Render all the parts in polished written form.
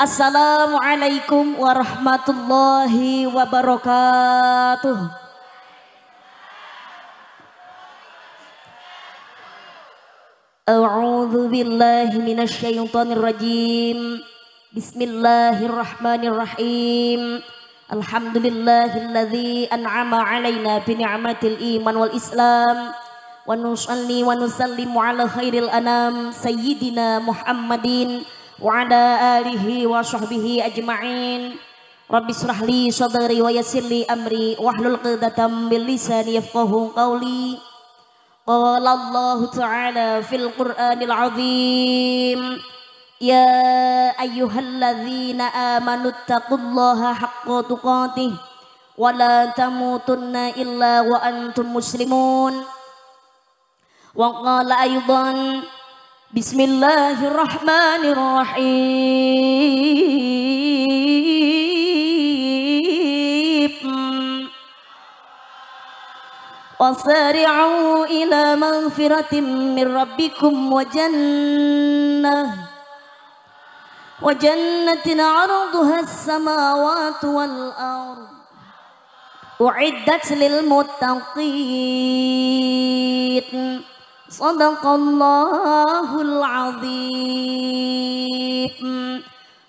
Assalamualaikum warahmatullahi wabarakatuh. A'udzu billahi minasy syaithanir rajim. Bismillahirrahmanirrahim. Alhamdulillahilladzi an'ama 'alaina bi ni'matil iman wal islam. Wa nusalli wa nusallimu ala khairil anam sayyidina Muhammadin wa ala alihi wa sahbihi ajma'in. Rabbi shrah li sadri wa yassir li amri wahlul 'uqdatam min lisani yafqahu qawli. Qala Allah ta'ala fil Qur'anil 'azim, ya ayyuhalladzina amanu taqullaha haqqa tuqatih wa la tamutunna illa wa antum muslimun. Wa qala aydan bismillahirrahmanirrahim. Wasari'u ila maghfiratin min rabbikum wa jannatin 'arduha as-samawati wal ardh u'iddat lil muttaqin. Sadaqallahul azim.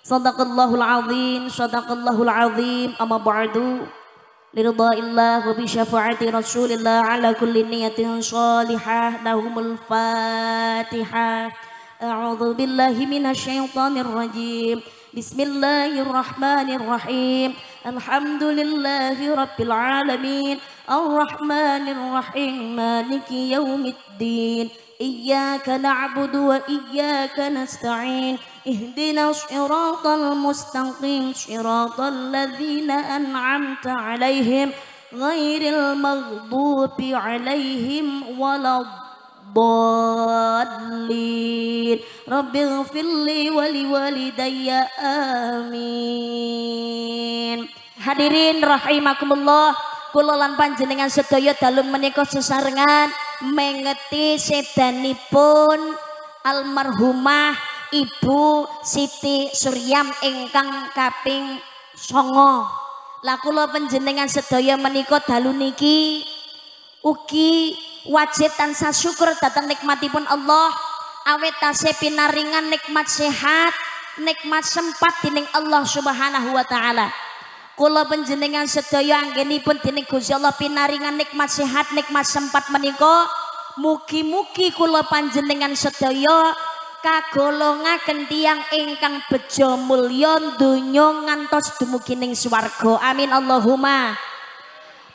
Sadaqallahul azim. Sadaqallahul azim. Amma ba'du. Liridhaillah wa bi syafaati Rasulillah ala kulli niyatin shalihah. Lahumul Fatihah. A'udzu billahi minasy syaithanir rajim. Bismillahirrahmanirrahim. Alhamdulillahi rabbil alamin. Ar-Rahmanir Rahim. Maliki yaumiddin. Iyyaka na'budu wa iyyaka nasta'in. Ihdinas siratal mustaqim. Siratal ladzina an'amta 'alaihim ghairil maghdubi 'alaihim waladdallin. Rabbighfirli wa liwalidayya. Amin. Hadirin rahimakumullah. Kula lan panjenengan sedaya dalem menika sesarengan mengeti sedanipun almarhumah Ibu Siti Suryam ingkang kaping 9. Lah kula panjenengan sedaya menika dalu niki ugi wajib tansah syukur dhateng nikmatipun Allah awet tasih pinaringan nikmat sehat, nikmat sempat dening Allah Subhanahu wa taala. Kula panjenengan sedaya anggenipun dening Gusti Allah pinaringan nikmat sehat, nikmat sempat menika mugi-mugi kula panjenengan sedaya kagolongaken tiyang ingkang bejo mulya donya ngantos dumugi ning swarga. Amin Allahumma.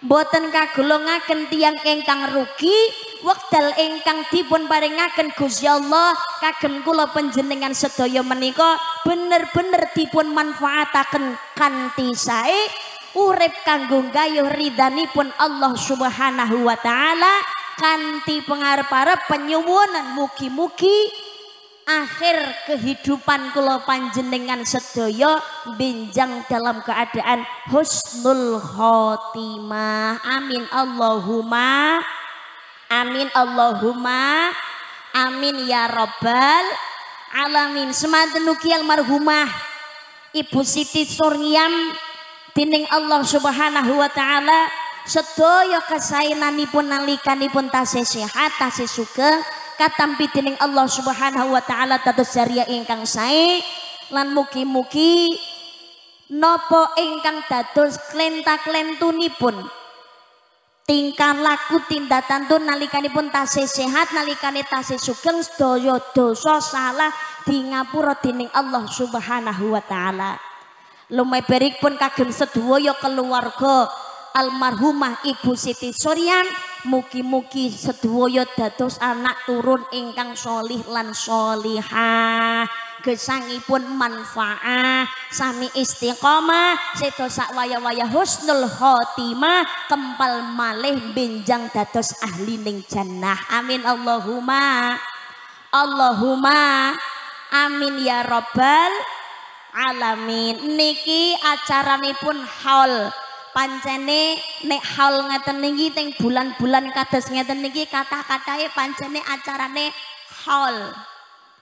Boten kagolongaken tiyang ingkang rugi wekdal ingkang dipun paringaken Gusti Allah kagem kula panjenengan sedaya menika bener-bener dipun manfaataken kanthi sae urip kanggo gayuh ridhanipun Allah Subhanahu wa taala kanthi pangarep-arep penyuwunan mugi-mugi akhir kehidupan kula panjenengan sedaya benjang dalam keadaan husnul khotimah. Amin Allahumma. Amin Allahumma. Amin ya rabbal alamin. Semanten ugi almarhumah Ibu Siti Suryam dening Allah Subhanahu wa taala sedaya kasaenanipun nalikanipun tasih sehat, tasih sugeng katampi dening Allah Subhanahu wa taala dados jariah ingkang sae lan mugi-mugi napa ingkang dados klenta-klentunipun tingkah laku tindatantun nalikanipun tasih sehat, nalikane tasih sugeng sedaya dosa salah di ngapura dening Allah Subhanahu wa taala. Lumeberipun kagem sedaya keluarga almarhumah Ibu Siti Suryam mugi-mugi sedaya dados anak turun ingkang sholih lan sholihah, gesangipun manfaat sami istiqomah sedo sak waya-waya husnul khotimah kempal malih benjang dados ahli ning jannah. Amin Allahumma. Allahumma amin ya rabbal alamin. Niki acaranipun haul pancene nek haul ngeten niki teng bulan-bulan kados ngeten niki kata-katae pancene acarane haul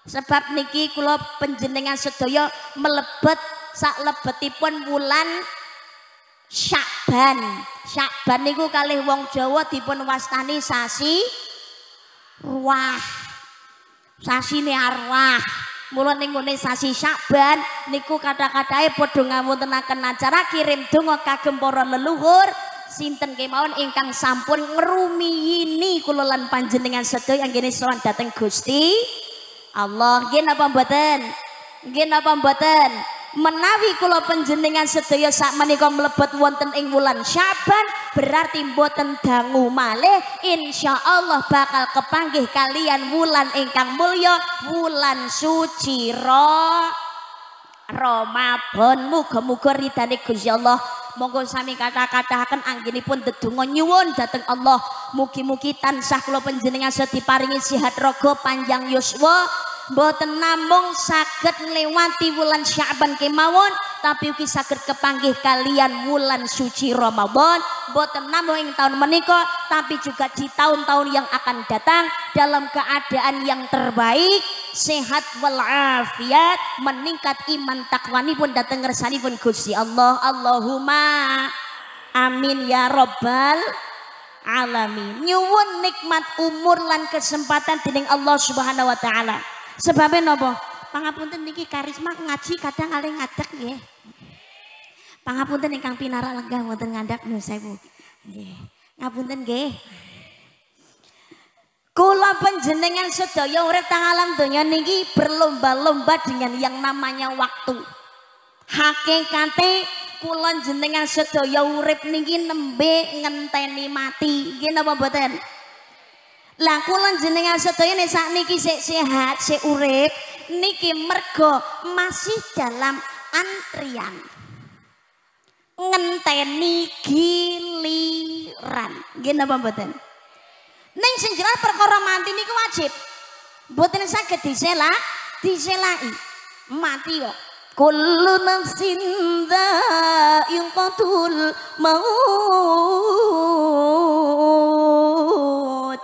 Sebab niki kula panjenengan sedaya melebet sak lebetipun wulan Sya'ban. Sya'ban niku kalih wong Jawa dipun wastani sasi ruah. Sasine arwah. Mula ning ngene sasi Sya'ban niku kata-katae padha ngawontenaken acara kirim donga kagem para leluhur sinten kemawon ingkang sampun ngrumiyini kula lan panjenengan sedaya anggene sowan dhateng Gusti Allah. Nggih napa mboten? Nggih napa mboten? Menawi kula panjenengan sedaya sakmenika mlebet wonten ing wulan Sya'ban berarti mboten dangu malih insyaallah bakal kepanggih kalian wulan ingkang mulya wulan suci Ramadan. Muga-muga ridane Gusti Allah. Monggo sami kata-kataken anggenipun dedonga nyuwun dhateng Allah mugi-mugi tansah kula panjenengan sedaya diparingi sehat raga panjang yuswa mboten namung saged ngliwati wulan Sya'ban kemawon tapi ugi saged kepanggih kalian wulan suci Ramadan mboten namung ing taun menika tapi juga di tahun-tahun yang akan datang dalam keadaan yang terbaik sehat walafiat meningkat iman takwanipun dhateng ngersanipun Gusti Allah. Allahumma amin ya rabbal alamin. Nyuwun nikmat umur lan kesempatan dening Allah Subhanahu wa taala. Sebabnya napa? Pangapunten niki karisma ngaji kadang kalih ngadeg nggih. Pangapunten ingkang pinara lenggah wonten ngandhap nuwun sewu. Nggih. Ngapunten nggih. Kula panjenengan sedaya urip teng alam donya niki berlomba-lomba dengan yang namanya waktu. Hakikate kula jenengan sedaya urip niki nembe ngenteni mati. Nggih napa mboten? Lah kula jenengan sedaya nek sakniki sik sehat, sik urip niki mergo masih dalam antrian. Ngenteni giliran. Nggih napa mboten? Ning sing jelas perkara mati niku wajib. Mboten saged diselaki. Mati kok. Kullu nafsin dha'iqatul maut.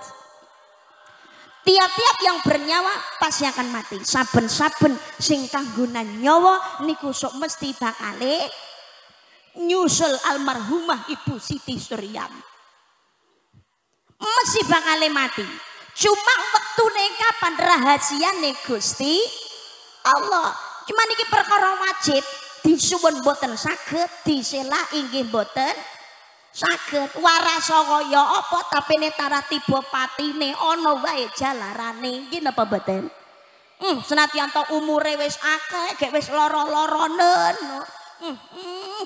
Tiap-tiap yang bernyawa pasti akan mati. Saben-saben sing kanggonan nyawa niku sok mesti bakale nyusul almarhumah Ibu Siti Suryam. Mesti bakal mati. Cuma wektune kapan rahasiane Gusti Allah. Cuma niki perkara wajib disuwun boten saged diselaki nggih boten saged. Warasa kaya apa tapi netara tiba patine ana wae jalarane. Nggih napa boten? Senadyan to umure wis akeh, gek wis lara-laranen.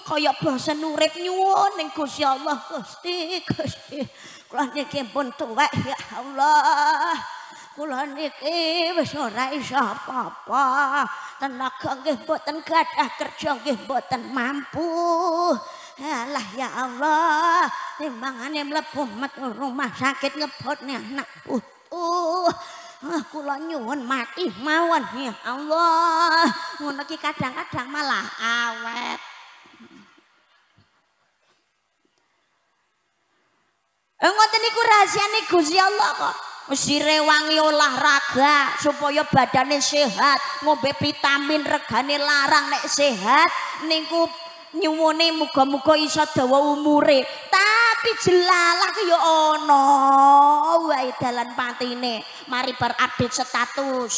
Kaya bosen urip nyuwun ning Gusti Allah Gusti. Kula niki pun tuwek ya Allah. Kula niki wis ora iso apa-apa. Tenaga nggih mboten gadah, kerja nggih mboten mampu. Alah ya Allah, timbangane mlebu rumah sakit ngebotne anak putu. Kula nyuwun mati mawon ya Allah. Ngono ki kadang-kadang malah awet. Ngoten niku rahasiane Gusti Allah kok. Mesti rewangi olahraga supaya badane sehat, ngombe vitamin regane larang nek sehat niku nyuwune muga-muga iso dawa umure. Tapi jelalah ki ya ana wae dalan patine. Mari berupdate status.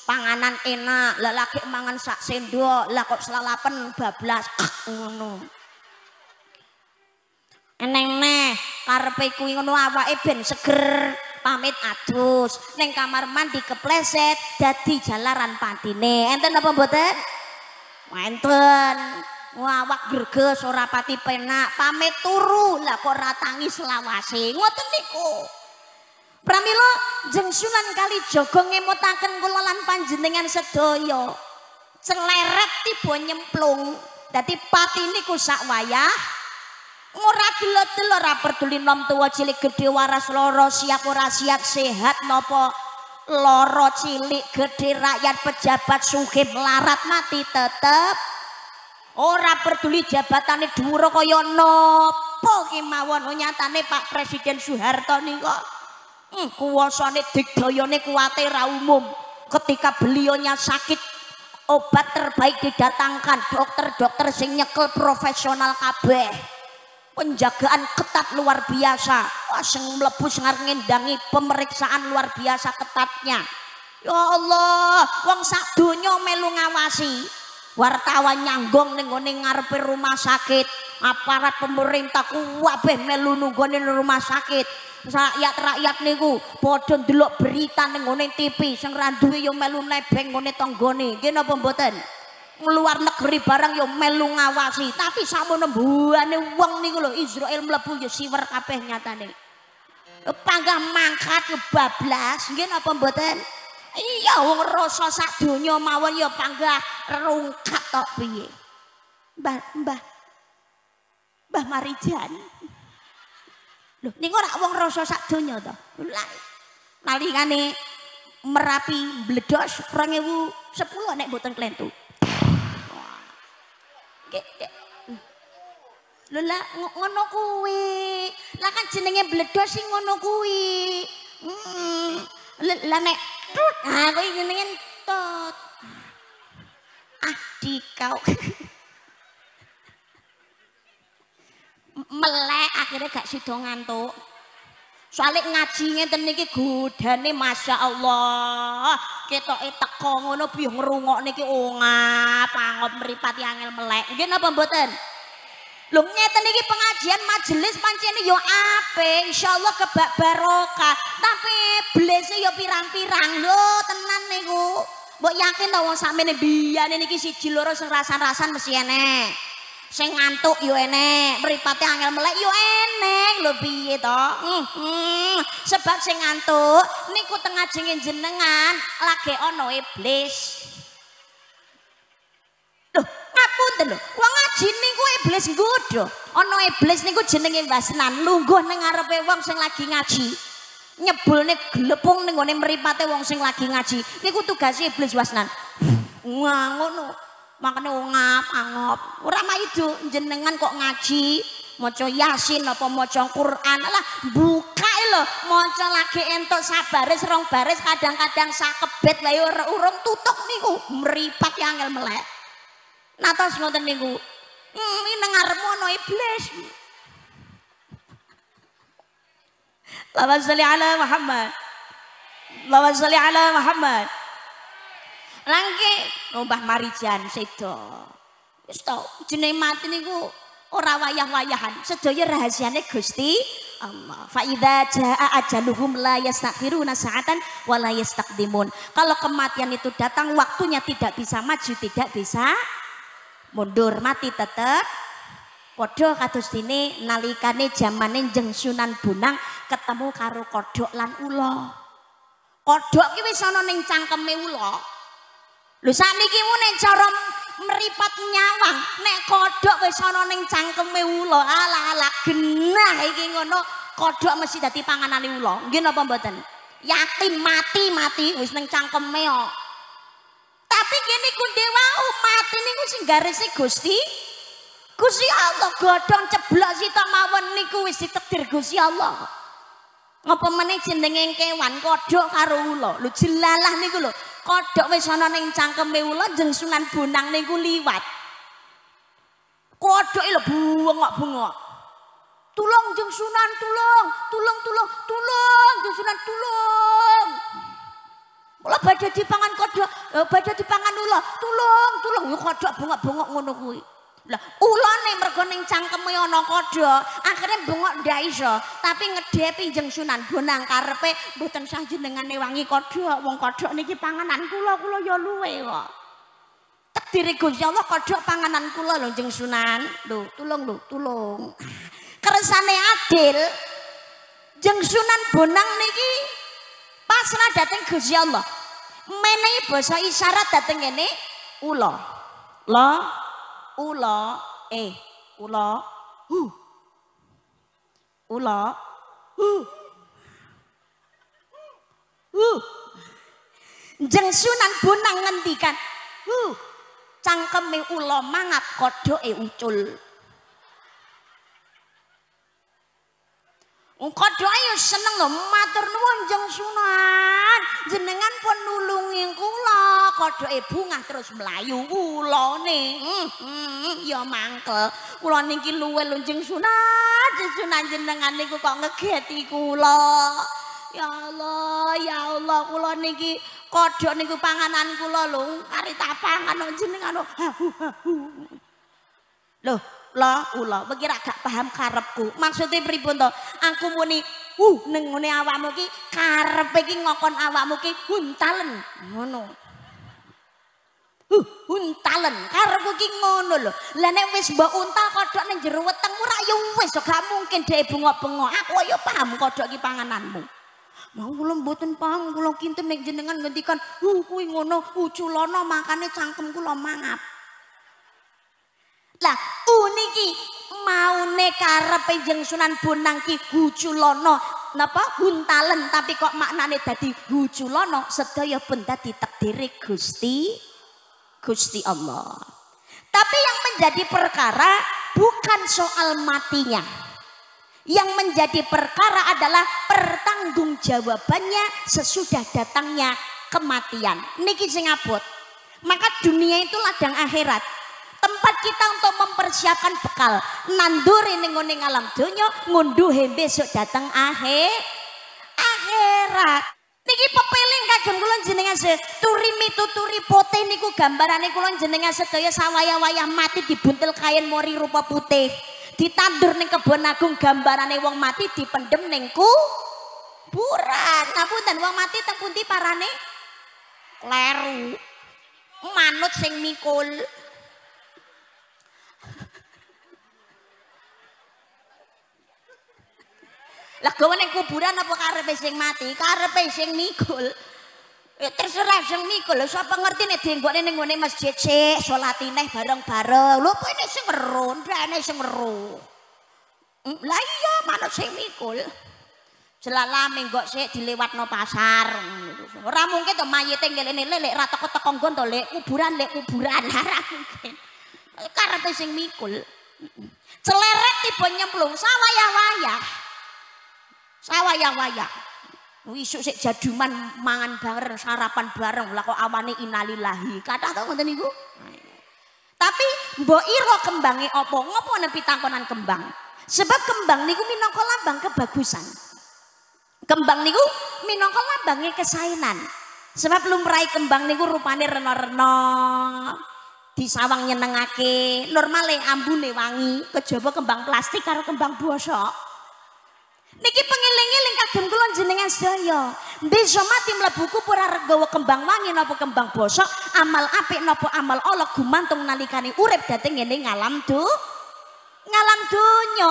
Panganan enak, lah lagi mangan sak sendok, lah kok selalapen bablas ngono. Eneng neh karepe kuwi ngono awake ben seger pamit adus ning kamar mandi kepleset dadi jalaran patine. Enten apa mboten? Enten. Awak greges ora pati penak pamit turu lah kok ratangi selawase. Ngoten niku. Pramila jeng Sunan Kalijaga ngemutaken kula lan panjenengan sedaya. Celeret tiba nyemplung dadi pati niku sak wayah. Ora gelo-gelo ora peduli nom tuwa cilik gedhe waras loro siap ora siap sehat napa loro cilik gedhe rakyat pejabat sugih melarat mati tetep ora peduli jabatane dhuwur kaya napa kemawon. Nyatane Pak Presiden Soeharto nika kuwasane digdayane kuwate ra umum. ketika beliaunya sakit, obat terbaik didatangkan, dokter-dokter sing nyekel profesional kabeh, penjagaan ketat luar biasa. Wah, sing mlebu sing ngendangi pemeriksaan luar biasa ketatnya. Ya Allah, wong sak donya melu ngawasi. Wartawan nyanggong ning ngone ngarepe rumah sakit, aparat pemerintah kabeh melu nunggone rumah sakit. Rakyat niku padha ndelok berita ning ngone TV, sing ra duwe ya melu nebeng ngone tanggane. Nggih napa mboten? Luar negeri barang ya melu ngawasi, tapi samono mbuane wong niku lho Israel mlebu ya siwer kabeh nyatane. Panggah mangkat bablas, nggih napa mboten? Iya wong rasa sak donya mawon ya panggah rungkat tok piye. Mbah Marijan. Lho niku ora wong rasa sak donya to. Nalingane Merapi mbledos 2010 nek mboten klentu. Lho lah ngono kuwi. Lah kan jenenge bledos sing ngono kuwi. Lah nek kuwi jenenge tot. Ah dikau. Melek akhirnya gak sida ngantuk. Soale ngaji ngeten niki godane Masya Allah. Ketoke teko ngono biyo ngrungokne iki ongap angop mripati angel melek. Nggih napa mboten? Lho ngeten iki pengajian majelis pancene yo apik, insyaallah kebak barokah. Tapi blese yo pirang-pirang lho tenan niku. Mbok yakin to wong sakmene biyane niki siji loro sing rasan-rasan mesti enek. Sing ngantuk yo enek, mripate angel melek yo enek lho piye to? Sebab sing ngantuk niku tengah jenenge jenengan lagi ana iblis. Loh, ngapunten lho. Wong ngaji niku iblis nggodho. Ana iblis niku jenenge wasnan, lungguh ning ngarepe wong sing lagi ngaji. Nyebulne glepung ning gone mripate wong sing lagi ngaji. Niku tugase iblis wasnan. Wah, ngono. Makanya ngap angop ora maido jenengan kok ngaji maca Yasin apa maca Quran lah buka lho maca lagi entuk sabaris rong baris kadang-kadang sakebet wae urung tutuk niku mripat angel melek natos ngoten niku ini nang ngarepmu ana iblis. Allahumma sholli ala Muhammad, Allahumma sholli ala Muhammad. Langke Mbah Marijan sedo. Wis to jenenge mati niku ora wayah-wayahan. Sedaya rahasiane Gusti Allah. Fa idza jaa ajaluhum la yastakhiruna sa'atan wa la yastaqdimun. Kalau kematian itu datang waktunya tidak bisa maju, tidak bisa mundur, mati tetep. Padha kados dene nalikane jamane Jeng Sunan Bonang ketemu karo kodhok lan ula. Kodhok ki wis ana ning cangkeme ula. Lho sakniki mu nek cara mripat nyawang nek kodhok wis ana ning cangkeme ula ala-ala genah iki ngono kodhok mesti dadi panganane ula. Nggih napa mboten? Yakin mati wis ning cangkeme kok. Tapi ngene ku dewau mati niku sing garisi Gusti Allah godhong ceblok sitok mawon niku wis ditakdir Gusti Allah. Ngapa meneh jenenge kewan kodhok karo ula. Lho jelalah niku lho. Kodhok wis ana ning cangkeme ula Jeng Sunan Bonang niku liwat. Kodhoke lho bungok-bungok. Tulung Jeng Sunan, tulung Jeng Sunan tulung. Mula badhe dipangan kodhok, badhe dipangan ula. Tulung yo kodhok bungok-bungok ngono kuwi. Lah ulane mergo ning cangkeme ana kodhok, akhire bengok ndak iso, tapi ngedepi Jeng Sunan Bonang karepe mboten sah jenengan newangi kodhok, wong kodhok niki panganan kula ya luwe kok. Takdire Gusti Allah kodhok panganan kula lho Jeng Sunan. Lho, tulung. Kersane adil Jeng Sunan Bonang niki pasrah dhateng Gusti Allah. Menehi basa isyarat dhateng ngene ula. Ula Jeng Sunan Bonang ngendikan cangkeme ula mangap kodhoke ucul. Kodho ayo seneng lho matur nuwun Jeng Sunan. Jenengan pun nulungi kula. Kodhoke bungah terus mlayu ulane. Ya mangkel. Kula niki luwe lho Jeng Sunan. Jeng Sunan jenengan niku kok ngegeti kula. Ya Allah, kula niki kodho niku panganan kula lho. Kari tak pangan jenengan. Loh, ula bekira gak paham karepku. Maksudnya pripun to? Aku muni ning ngene awakmu ki karepe ki ngokon awakmu ki huntalen. Ngono. Huntalen. Karepku ki ngono lho. Lah nek wis mbok untal kodhok ning jero weteng ora ya wis gak mungkin dhek bengok-bengok. Aku ya paham kodhok ki pangananmu. Mau kula mboten paham kula kinten nek jenengan ngendikan kuwi ngono uculana makane cangkem kula mangap. Lah uniki maune karepe Jeng Sunan Bonang ki huculana napa huntalen tapi kok maknane dadi huculana sedaya pun dadi takdire Gusti Allah. Tapi yang menjadi perkara bukan soal matinya. Yang menjadi perkara adalah pertanggungjawabannya sesudah datangnya kematian. Niki sing abot. Maka dunia itu ladang akhirat. Tempat kita untuk mempersiapkan bekal nanduri ning ngene alam donya ngunduhe besok datang akhirat. Niki pepeling kagem kula jenengan turi mituturi pote niku gambarane kula jenengan sedaya sawaya-wayah mati dibuntel kain mori rupa putih. Ditandur ning kebon agung gambarane wong mati dipendem ning kuburan. Ngapunten wong mati teng pundi parane? Kleru. Manut sing mikul. Lah gawe ning kuburan apa karepe sing mati? Karepe sing mikul. Ya terserah sing mikul. Sapa ngerti nek dienggone ning ngene masjid sik salat neh bareng-bareng. Lho kok ini sing weruh, ndane sing weruh. Lah iya manut sing mikul. Jelalame kok sik dilewatno pasar. Ora mungkin to mayite ngelene lek ra teko-teko nggon to lek kuburan ora mungkin. Karepe sing mikul. Celeret tiba nyemplung sawayah-wayah. Sawayah-wayah. Isuk sik jaduman mangan bareng, sarapan bareng. Lah kok awane innalillahi. Kathah to ngoten niku. Tapi mbok ira kembange apa? Ngopo nepi tangkonan kembang? Sebab kembang niku minangka lambang kebagusan. Kembang niku minangka lambange kesaenan. Sebab lumrahe kembang niku rupane rena-rena. Disawang nyenengake, normale ambune wangi, kejaba kembang plastik karo kembang bosok. Niki pengeling-eling kagem kula jenengan sedaya. Bisa mati mlebu kubur regawa kembang wangi napa kembang bosok, amal apik napa amal Allah gumantung nalikane urip dhateng ngene ngalam donya.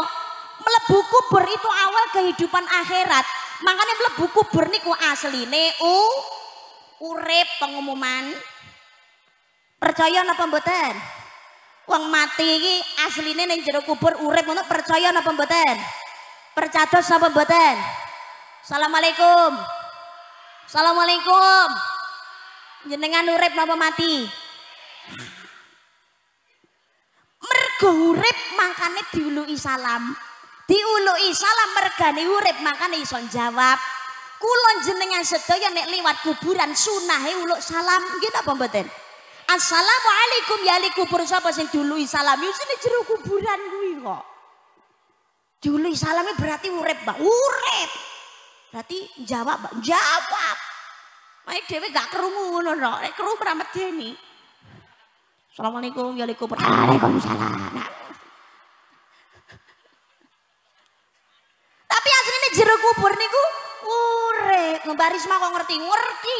Mlebu kubur itu awal kehidupan akhirat. Makanya mlebu kubur niku asline urip pengumuman. Percaya napa mboten? Wong mati iki asline ning jero kubur urip ngono percaya napa mboten? Percados napa mboten? Assalamualaikum. Assalamualaikum. Jenengan urip napa mati? Mergo urip makane diuluki salam. Diuluki salam mergane urip makane iso jawab. Kula jenengan sedaya nek liwat kuburan sunahe uluk salam nggih napa mboten? Assalamualaikum ya li kubur sapa sing diuluki salam yo sing jero kuburan kuwi kok. Diuluki salame berarti urip, Mbak. Urip. Berarti jawab, Mbak. Jawab. Mek dhewe gak krungu ngono kok. Nek krungu ora medeni. Assalamualaikum ya li kubur. Waalaikumsalam. Tapi asline jero kubur niku urip. Mbak Risma kok ngerti? Ngerti.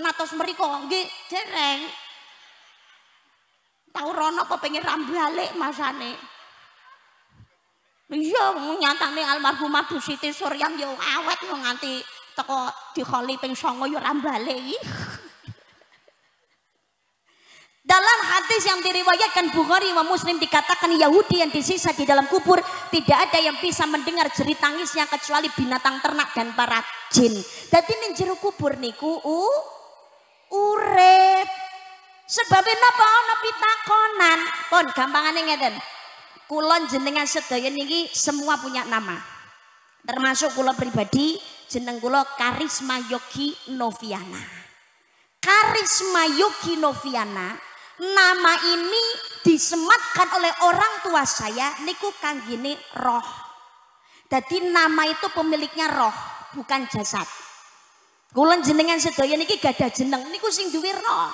Natos mriko nggih dereng. Tau rono apa pengen rambalik masane. Iya nyatane almarhumah Bu Siti Suryam yo awet yo nganti teko dikholi ping 9 yo rambalik. Dalam hadis yang diriwayatkan Bukhari wa Muslim dikatakan Yahudi yang disisa di dalam kubur tidak ada yang bisa mendengar jerit tangisnya kecuali binatang ternak dan para jin. Dadi ning jero kubur niku urip. Sebabnya napa ana pitakonan? Pun gampangane ngeten. Kulon jenengan sedaya niki semua punya nama. Termasuk kula pribadi jeneng kula Karisma Yogi Noviana. Karisma Yogi Noviana, nama ini disematkan oleh orang tua saya niku kanggene roh. Jadi nama itu pemiliknya roh, bukan jasad. Kula jenengan sedaya niki gadah jeneng niku sing duwe roh.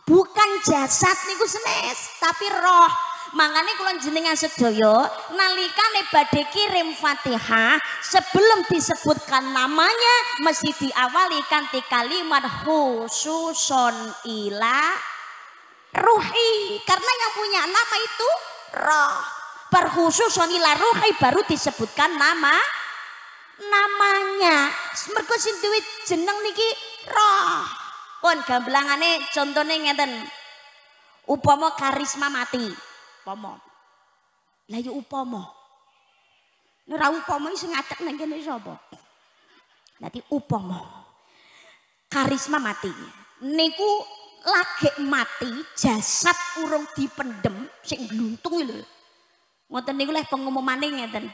Bukan jasad niku senes, tapi roh. Mangane kula jenengan sedaya nalikane badhe kirim Fatihah sebelum disebutkan namanya mesti diawali kanthi kalimat khususon ila ruhi, karena yang punya nama itu roh. Perkhususon ila ruhi baru disebutkan namanya. Mergo sing duwe jeneng niki roh. Pun gamblangane contone ngeten. Upama Karisma mati. Upama. Lah ya upama. Nek ora upama sing ngacak nang kene sapa? Dadi upama. Karisma mati. Niku lagi mati, jasad urung dipendem sing gluntung lho. Ngoten niku leh pengumumane ngeten.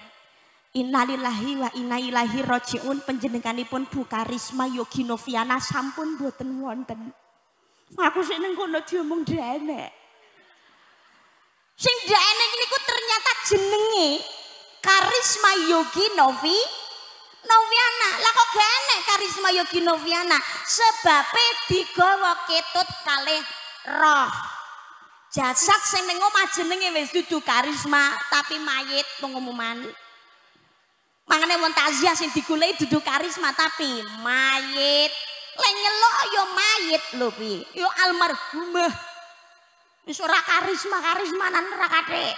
Innalillahi wa inna ilaihi rajiun, panjenenganipun Bu Karisma Yogi Noviana sampun boten wonten. Aku sik ning kono diomong dhenek. Sing dhenek niku ternyata jenenge Karisma Yogi Noviana. Lah kok gak enek Karisma Yogi Noviana? Sebabe digawa ketut kalih roh. Jasad sing ning omah jenenge wis dudu Karisma tapi mayit pengumuman. Mangane wong takziah sing digoleki dudu Karisma tapi mayit. Lek nyelok ya mayit lho piye? Ya almarhumah. Wis ora karismanan ora kathik.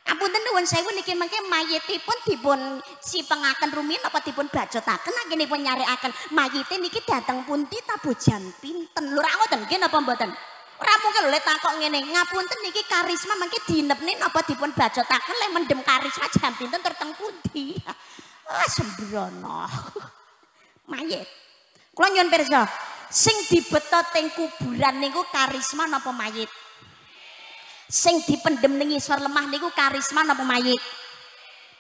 Apunten nuwun sewu niki mengke mayitipun dipun sipengaken rumiyin apa dipun bacotaken anggenipun nyarekaken mayite niki dateng pundi tabuh jam pinten. Lho ra ngoten nggih napa mboten? Ora mungkin lho takok ngene, ngapunten niki Karisma mengke dinepne napa dipun bacotaken lek mendem Karisma jam pinten terteng pundi. Ah sembrono. Mayit. Kula nyuwun pirsa, sing dibeto teng kuburan niku Karisma napa mayit? Sing dipendem ning isor lemah niku Karisma napa mayit?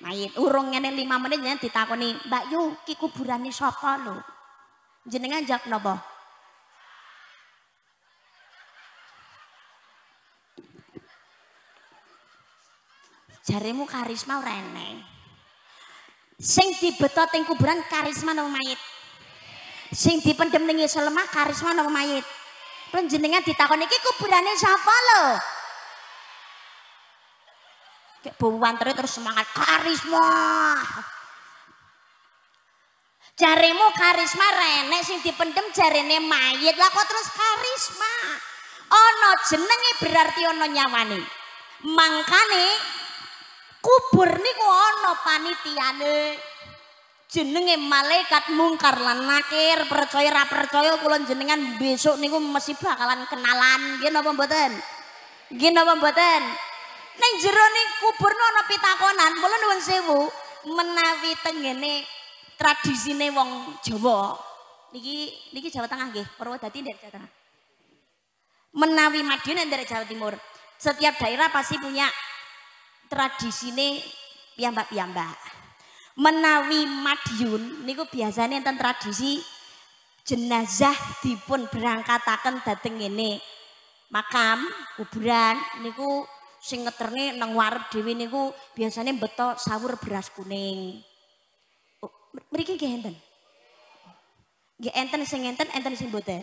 Mayit. Urung ngene 5 menit jenengan ditakoni, "Mbak Yu, ki kuburane sapa lho?" Jenengan jawab napa? Jaremu Karisma ora eneng. Sing dibeto teng kuburan Karisma napa mayit? Sing dipendem ning isor lemah Karisma napa mayit? Panjenengan ditakoni iki kuburane sapa lho? Kayak bauan terus semangat Karisma. Jaremu Karisma renek sing dipendem jarene mayit. Lah kok terus Karisma? Ana jenenge berarti ana nyawane. Mangkane kubur niku ana panitiane. Jenenge malaikat mungkar lan nakir. Percaya ra percaya kula jenengan besok niku mesti bakalan kenalan. Nggih napa mboten? Nggih napa mboten? Ning jero ning kubur ana pitakonan, kula nuwun sewu, menawi tengene tradisine wong Jawa. Niki Jawa Tengah nggih, Purwodadi ndek Jawa Tengah. Menawi Madiun ndek Jawa Timur. Setiap daerah pasti punya tradisine piyambak-piyambak. Menawi Madiun niku biasanya enten tradisi jenazah dipun berangkataken dhateng ngene. Makam kuburan niku sing ngeterne nang warep dhewe niku biasanya beto sawur beras kuning. Oh, mriki nggih enten. Nggih enten sing mboten.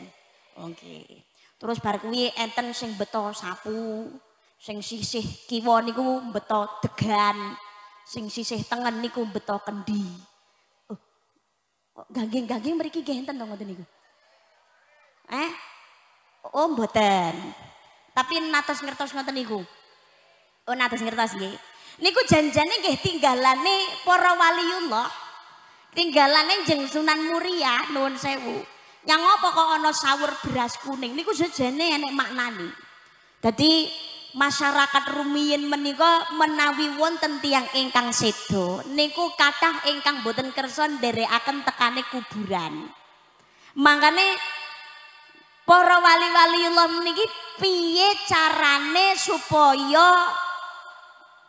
Oke. Terus bar kuwi enten sing beto sapu, sing sisih kiwa niku beto degan, sing sisih tengen niku beto kendi. Oh. Gangging-gangging mriki nggih enten to ngoten niku. Oh mboten. Tapi natos ngertos ngoten niku. Oh natos ngertos nggih. Niku janjane nggih tinggalane para waliullah. Tinggalane Jeng Sunan Muria nuwun sewu. Yang apa kok ana sawur beras kuning niku jane enek maknane. Dadi masyarakat rumiyin menika menawi wonten tiyang ingkang sedo niku kathah ingkang boten kersa nderekaken tekane kuburan. Mangkane para wali-waliullah niki piye carane supaya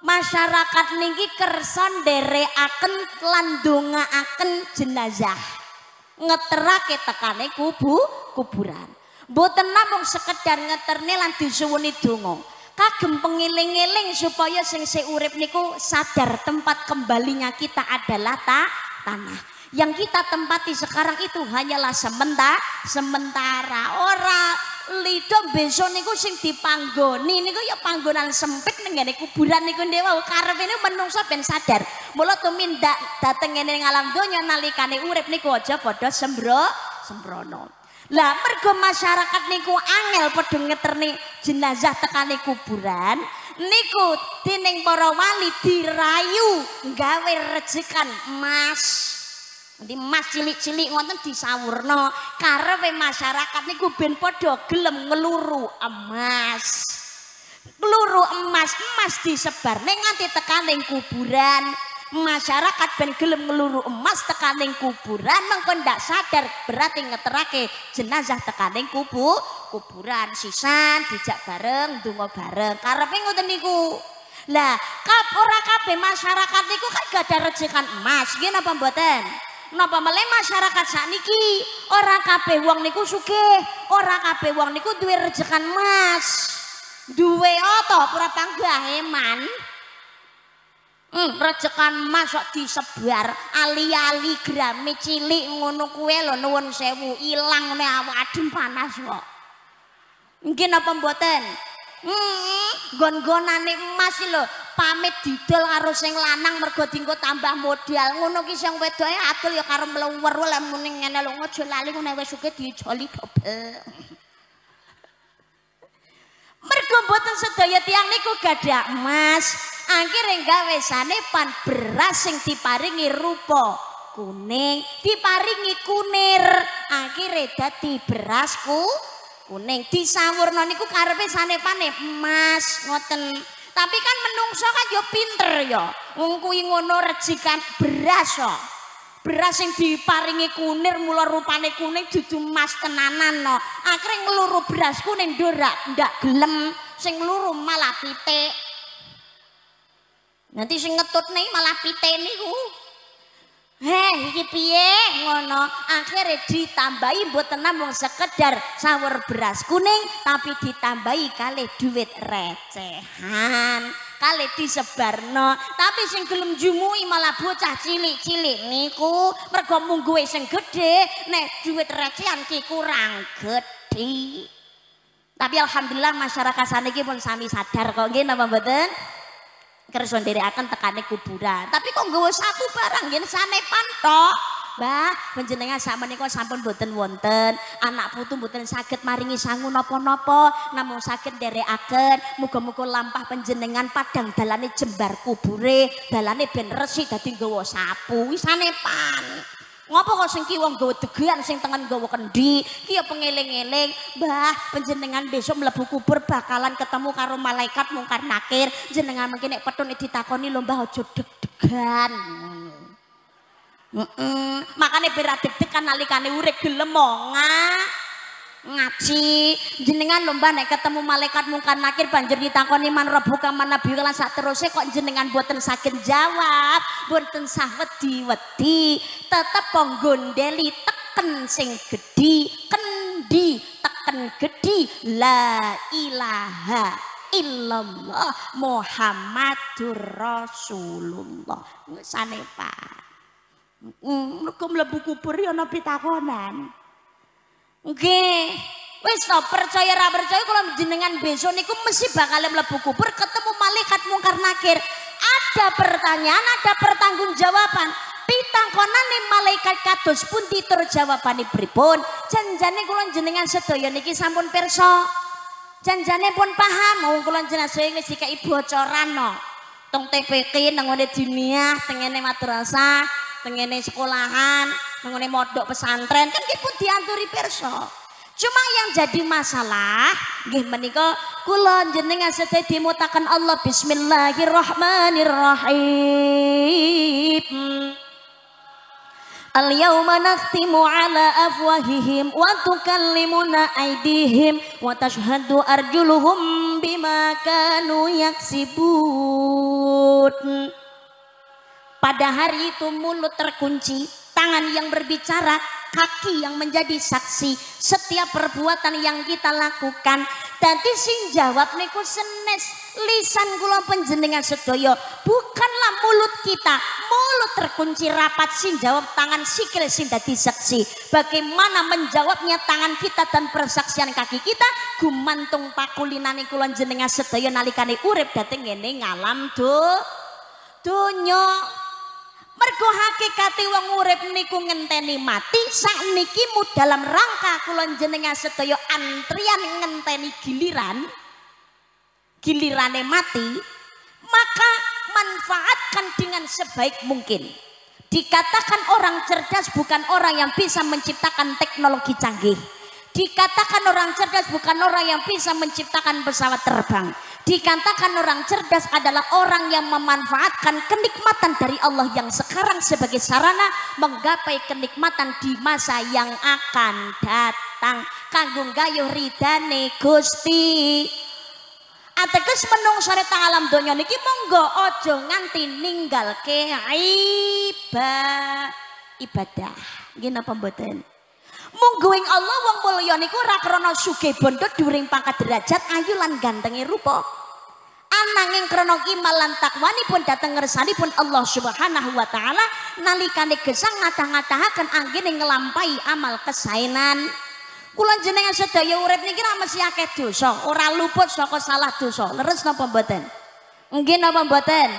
masyarakat niki kersa nderekaken lan ndongaaken jenazah ngeterake tekane kuburan mboten namung sekedar ngeterne lan disuwuni donga kagem pengiling-iling supaya sing urip niku sadar tempat kembalinya kita adalah tanah. Yang kita tempati sekarang itu hanyalah sementara. Ora lido besok niku sing dipanggoni niku ya panggonan sempit ning ngene kuburan niku dewa karepene menungso ben sadar. Mula tumindak dateng ngene ning alam donya nalikane urip niku aja padha sembrono. Lah mergo masyarakat niku angel padha ngeterne jenazah tekane kuburan niku dening para wali dirayu gawe rejekan emas. Di emas cilik-cilik ngoten disawurna karepe masyarakat niku ben padha gelem ngeluru emas. Ngeluru emas disebar ning nganti tekaning kuburan. Masyarakat ben gelem ngeluru emas tekaning kuburan mengko ndak sadar berarti ngeterake jenazah tekaning kuburan sisan dijak bareng ndonga bareng karepe ngoten niku. Lah ora kabeh masyarakat niku kan gak ada rejekan emas nggih napa mboten? Napa meleh masyarakat sakniki ora kabeh wong niku sugih, ora kabeh wong niku duwe rejekan emas. Duwe apa ora panggah eman. Rejekan emas kok disebar ali-ali grame cilik ngono kuwe lho nuwun sewu ilang ngene awadem panas kok. Nggih napa mboten? Gon-gonane emas lho pamit didol karo sing lanang mergo dienggo tambah modal ngono ki sing wedoke adol ya karo mluwer lha muni ngene lho aja lali nek wis sugih dijoli dobel. Mergo mboten sedaya tiyang niku gadah emas akhire gawe sanepan beras sing diparingi rupa kuning diparingi kunir akhire dadi berasku kuning disawurna niku karepe sanepane emas ngoten. Tapi kan menungso kan yo pinter yo. Wong kuwi ngono rejikan beras kok. Beras sing diparingi kunir mula rupane kuning dudu emas tenanan no. Akhire ngluru beras kuning ndak gelem, sing ngluru malah pitik. Nanti sing ngetutne malah pitik niku. Iki piye ngono akhirnya ditambahi mboten namung sekedar sawur beras kuning tapi ditambahi kalih duit recehan kalih disebarno tapi sing gelem jumui malah bocah cilik-cilik niku mergo mungguhe sing gedhe nek duit recehan ki kurang gedhe. Tapi alhamdulillah masyarakat saniki pun sami sadar kok nggih napa mboten? Kersa nderekaken tekane kuburan. Tapi kok nggawa sapu barang nggih sanepan tok. Mbah, panjenengan sakmenika sampun boten wonten, anak putu boten saged maringi sangu napa-napa, namung saged nderekaken. Muga-muga lampah panjenengan padang dalane jembar kubure, dalane ben resik dadi nggawa sapu. Wis sanepan. Ngopo kok sing kiwa nggawa degean sing tengen nggawa kendi ki ya pengeling-eling Mbah panjenengan besok mlebu kubur bakalan ketemu karo malaikat mungkar nakir jenengan mengki nek petun ditakoni lho Mbah aja deg-degan makane berat deg-degan nalikane urip gelem ngaji jenengan lomba nek ketemu malaikat mungkar nakir banjur ditakoni man rabbuka man nabiyuka lan saterusé kok jenengan boten saged jawab boten sah wedi-wedi tetep ponggondeli teken sing gedhi kendi teken gedhi la ilaha illallah Muhammadur Rasulullah sanepan mergo mlebu kubur ya ana pitakonan. Nggih, wis to percaya ra percaya kalau jenengan besok niku mesti bakal mlebu kubur ketemu malaikat mungkar nakir. Ada pertanyaan, ada pertanggungjawaban. Pitangonane malaikat kados pundi tur jawabane pripun? Janjane kula jenengan sedaya niki sampun pirsa. Janjane pun paham wong kula jenengan sedaya wis dikai bocoran no. Teng TPK nang ngene dunia, tengene madrasah, tengene sekolahan, nangone modok pesantren kan ki pun dianturi pirsa. Cuma yang jadi masalah nggih menika kula jenengan sedaya dimutaken Allah bismillahirrahmanirrahim. Al-yawma nakhtimu ala afwahihim wa tukallimuna aydihim wa tashhadu arjuluhum bima kanu yaksibun. Pada hari itu mulut terkunci, tangan yang berbicara, kaki yang menjadi saksi setiap perbuatan yang kita lakukan. Dadi sing jawab niku senes lisan kula panjenengan sedaya, bukanlah mulut kita. Mulut terkunci rapat, sing jawab tangan, sikil sing dadi saksi. Bagaimana menjawabnya tangan kita dan persaksian kaki kita gumantung pakulinane kula jenengan sedaya nalikane urip dhateng ngene ngalam donya. Mergo hakikate wong urip niku ngenteni mati, sakniki mu dalam rangka kula jenengan sedaya antrian ngenteni gilirane mati, maka manfaatkan dengan sebaik mungkin. Dikatakan orang cerdas bukan orang yang bisa menciptakan teknologi canggih. Dikatakan orang cerdas bukan orang yang bisa menciptakan pesawat terbang. Dikatakan orang cerdas adalah orang yang memanfaatkan kenikmatan dari Allah yang sekarang sebagai sarana menggapai kenikmatan di masa yang akan datang. Kanggo gayuh ridane Gusti. Ateges menungsane tang alam donya niki monggo aja nganti ninggalke ibadah. Nggih napa mboten? Munggo ing Allah wong mulya niku ora krana sugih bondo dhuwuring pangkat derajat ayu lan gantenge rupa. Ananging krana iman lan takwanipun dhateng ngersanipun Allah Subhanahu wa taala nalikane gesang ngatah-ngatahaken anggene nglampahi amal kesaenan. Kula jenengan sedaya urip niki ra mesti akeh dosa, ora luput saka salah dosa. Leres napa mboten? Nggih napa mboten?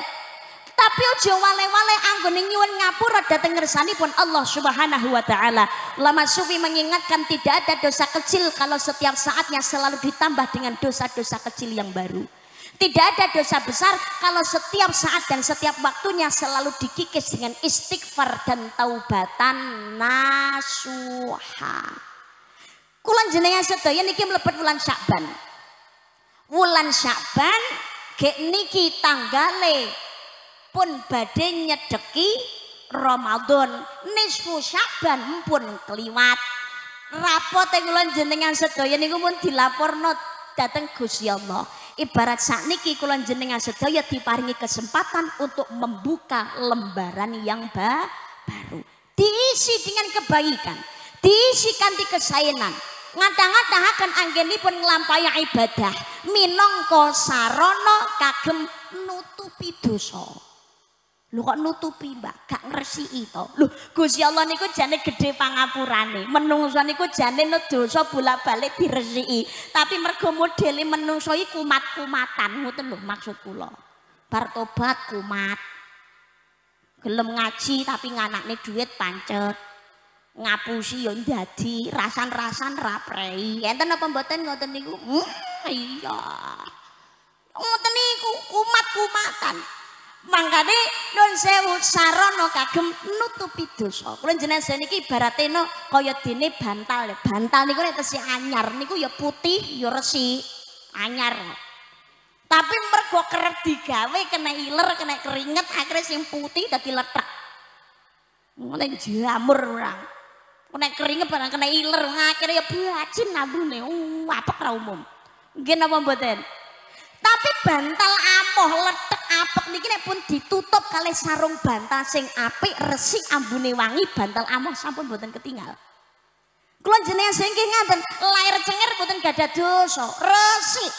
Tapi aja wale-wale anggone nyuwun ngapura dhateng ngersanipun Allah Subhanahu wa taala. Ulama sufi mengingatkan tidak ada dosa kecil kalau setiap saatnya selalu ditambah dengan dosa-dosa kecil yang baru. Tidak ada dosa besar kalau setiap saat dan setiap waktunya selalu dikikis dengan istighfar dan taubatan nasuha. Kula jenengan sedaya niki mlebet wulan Sya'ban. Wulan Sya'ban gek niki tanggale pun badhe nyedeki Ramadan, nisfu Sya'ban pun kliwat. Rapote kula jenengan sedaya niku pun dilaporno dhateng Gusti Allah. Ibarat sakniki kula jenengan sedaya diparingi kesempatan untuk membuka lembaran yang baru. Diisi dengan kebaikan, diisi kanthi kesaenan. Ngata-ngatahaken anggenipun nglampahi ibadah minangka sarana kagem nutupi dosa. Lho kok nutupi Mbak, gak ngresiki to. Lho Gusti Allah niku jane gedhe pangapurane. Menungso niku jane dosa bolak-balik diresiki. Tapi mergo modele menungso iki kumat-kumatan, ngoten lho maksud kula. Bar tobat kumat. Gelem ngaji tapi nganakne dhuwit pancet. Ngapusi yo ndadi, rasan-rasan ra prei. Enten apa mboten ngoten niku? Iya. Ngoten niku kumat-kumatan. Mangkane nun sewu sarana kagem nutupi dosa. Kula jenengan niki ibarate no kaya dene bantal. Bantal niku nek tesih anyar niku ya putih ya resik, anyar. Tapi mergo kerep digawe kena iler, kena keringet, akhirnya sing putih dadi lethek. Ngene jamur ora. Nek keringet barang kena iler, akhirnya ya bacin ambune. Apek ra umum. Nggih napa mboten? Tapi bantal amoh letek apek niki nek pun ditutup kalih sarung bantal sing apik resik ambune wangi bantal amoh sampun mboten ketinggal. Kula jenengan sengke ngaten lair cenger mboten gadah dosa, resik.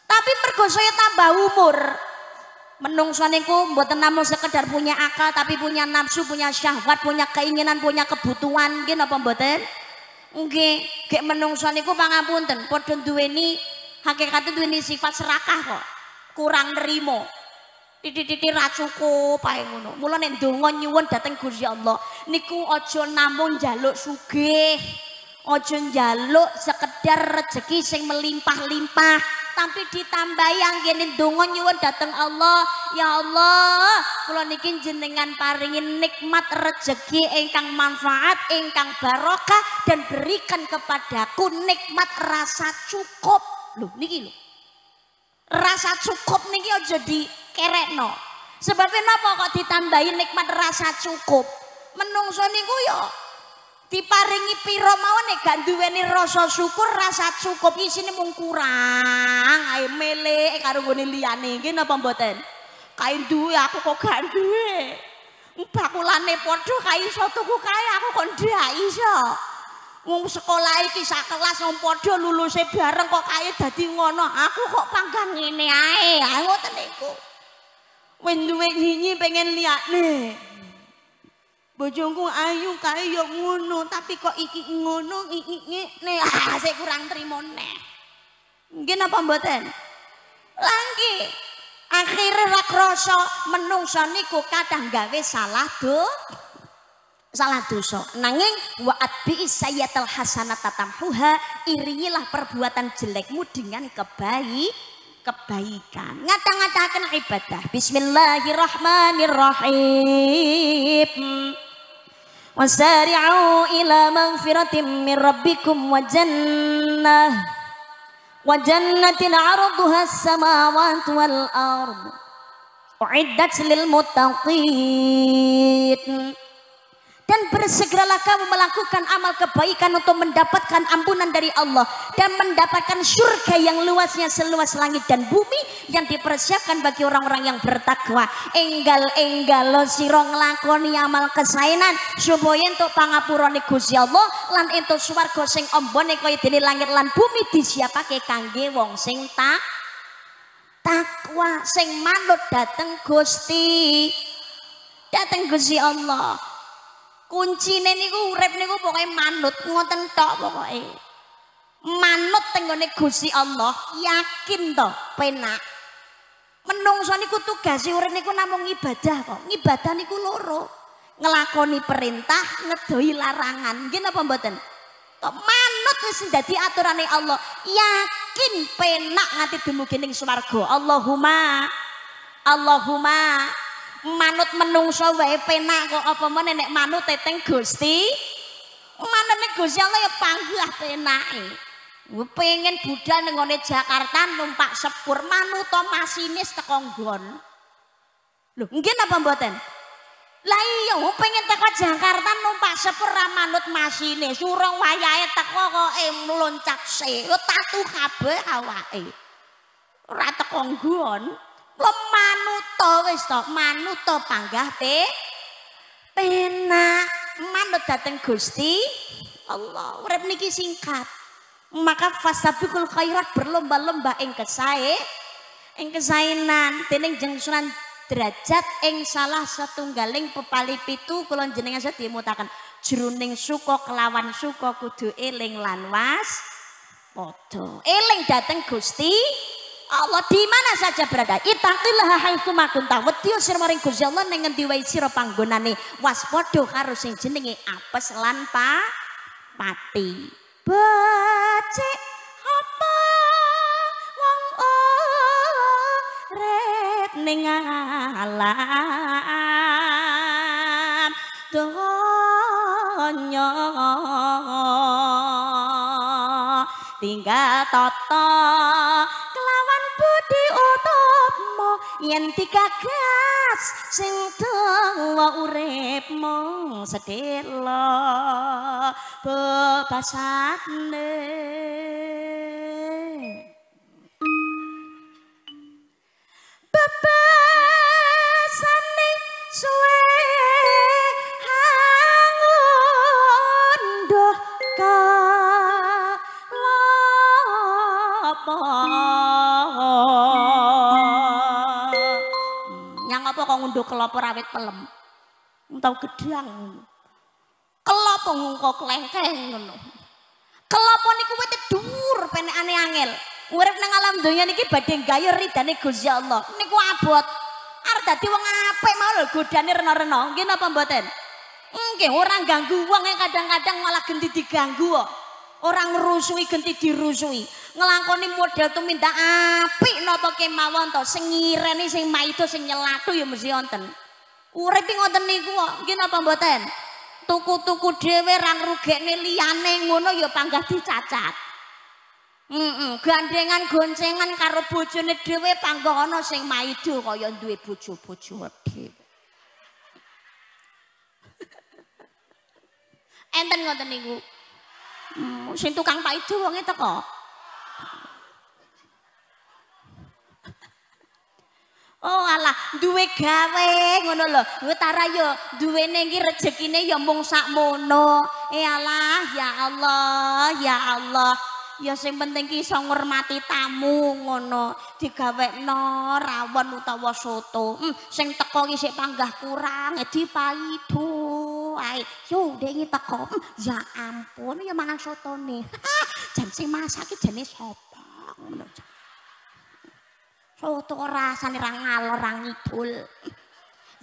Tapi mergo saya tambah umur. Menungso niku mboten namung sekedar punya akal tapi punya nafsu, punya syahwat, punya keinginan, punya kebutuhan. Nggih napa mboten? Nggih, gek menungso niku pangapunten padha duweni hakikate duweni sifat serakah kok. Kurang nerimo. Titik-titik ra cukup ae ngono. Mula nek ndonga nyuwun dhateng Gusti Allah niku aja namung njaluk sugih. Aja njaluk sekedar rezeki sing melimpah-limpah, tapi ditambahi anggene ndonga nyuwun dhateng Allah, ya Allah, kula niki jenengan paringi nikmat rezeki ingkang manfaat, ingkang barokah dan berikan kepadaku nikmat rasa cukup. Lho niki lho. Rasa cukup niki aja dikerekno. Sebabnya napa kok ditambahi nikmat rasa cukup? menungso niku ya diparingi pira mawon nek gak duweni rasa syukur, rasa cukup isine mung kurang ae melek karo nggone liyane nggih napa mboten kae duwe aku kok gak duwe bakulane padha kae iso tuku kae aku kok ndak iso wong sekolah iki sak kelas wong padha luluse bareng kok kae dadi ngono aku kok panggang ngene ae ngoten niku wen duwe nyinyi pengen liyane bojongku ayu kae yo ngono tapi kok iki ngono ngene sik kurang trimo neh nggih napa mboten lagi akhire ra krasa menungso niku kadang gawe salah dosa nanging wa atbi sayyatal hasanata tamhuha iringilah perbuatan jelekmu dengan kebaikan ngata-ngatakan ibadah bismillahirrahmanirrahim wasari'u ila maghfiratin min rabbikum wa jannatin 'arduha as-samawati wal ard u'iddat lil muttaqin dan bersegeralah kamu melakukan amal kebaikan untuk mendapatkan ampunan dari Allah dan mendapatkan surga yang luasnya seluas langit dan bumi yang dipersiapkan bagi orang-orang yang bertakwa. Enggal sira nglakoni amal kesaenan supaya entuk pangapurane Gusti Allah lan entuk swarga sing ambane kaya dene langit lan bumi disiapake kangge wong sing takwa sing manut dateng Gusti Allah. Kuncine niku urip niku pokoke manut ngoten tok pokoke. Manut tenggone Gusti Allah, yakin to penak. Menungso niku tugase urip niku namung ibadah kok. Ibadah niku loro. Ngelakoni perintah, ngedoi larangan. Nggih napa mboten? Tok manut wis dadi aturane Allah. Yakin penak nganti dumugi ning swarga. Allahumma manut menungso wae penak kok apa meneh nek manut teng Gusti Allah ya panggah penake pengen budal ning ngone Jakarta numpak sepur manut masinis teko nggon lho nggih napa mboten lah iya pengen teko Jakarta numpak sepur ra manut masinis urung wayahe teko kok mloncat se tatu kabeh awake ora teko nggon manuto wis to manuto panggah penak manut dateng Gusti Allah urip niki singkat maka fasabiqul khairat berlomba-lomba ing kesaenan dening Jeng Sunan Derajat ing salah satunggaling pepali 7 kula jenengan sedaya mutaken jroning suka kelawan suka kudu eling lan waspada eling dateng Gusti Allah di mana saja berada. Ittaqillah haitsu ma kunta. Wedya sira maring Gusti Allah ning ngendi wae sira panggonane. Waspada karo sing jenenge apes lan pati. Becik apa wong urip ning alam donya tinggal tata budi utama yen digagas sing dawa uripmu sedhela bebasane bebasane suwe hangunduh ka kok ngunduh kelapa rawit pelem tau gedang kelapa ngungko klengkeng ngono kelapa niku wite dhuwur penekane angel urip nang alam donya niki badhe gayur ridane Gusti Allah niku abot arep dadi wong apik mau lho godane rena-rena nggih napa mboten nggih ora ganggu wong kadang-kadang malah genti diganggu kok orang ngerusui genti dirusui ngelakoni model tumindak apik napa kemawon to sing ngireni sing maido sing nyelatu ya mesti wonten urip ngoten niku kok nggih napa mboten tuku-tuku dhewe ra ngrugekne liyane ngono ya panggah dicacat gandengan goncengan karo bojone dhewe panggah ana sing maido kaya duwe bojo-bojo dhewe Enten ngoten niku. Sing tukang paido wonge teko. Oh alah, duwe gawe ngono lho. Utara yo duwene iki rezekine ya mung sakmono. Alah, ya Allah, ya Allah. Ya sing penting ki iso ngurmati tamu ngono. Digawekno rawon utawa soto. Sing teko ki sik panggah kurang dipaido. Ae, yo ndek iki teko. Ya ampun, ya mangan sotone. Jan sing masak ki jane sapa ngono. Soto rasane ra ngalor ra ngidul.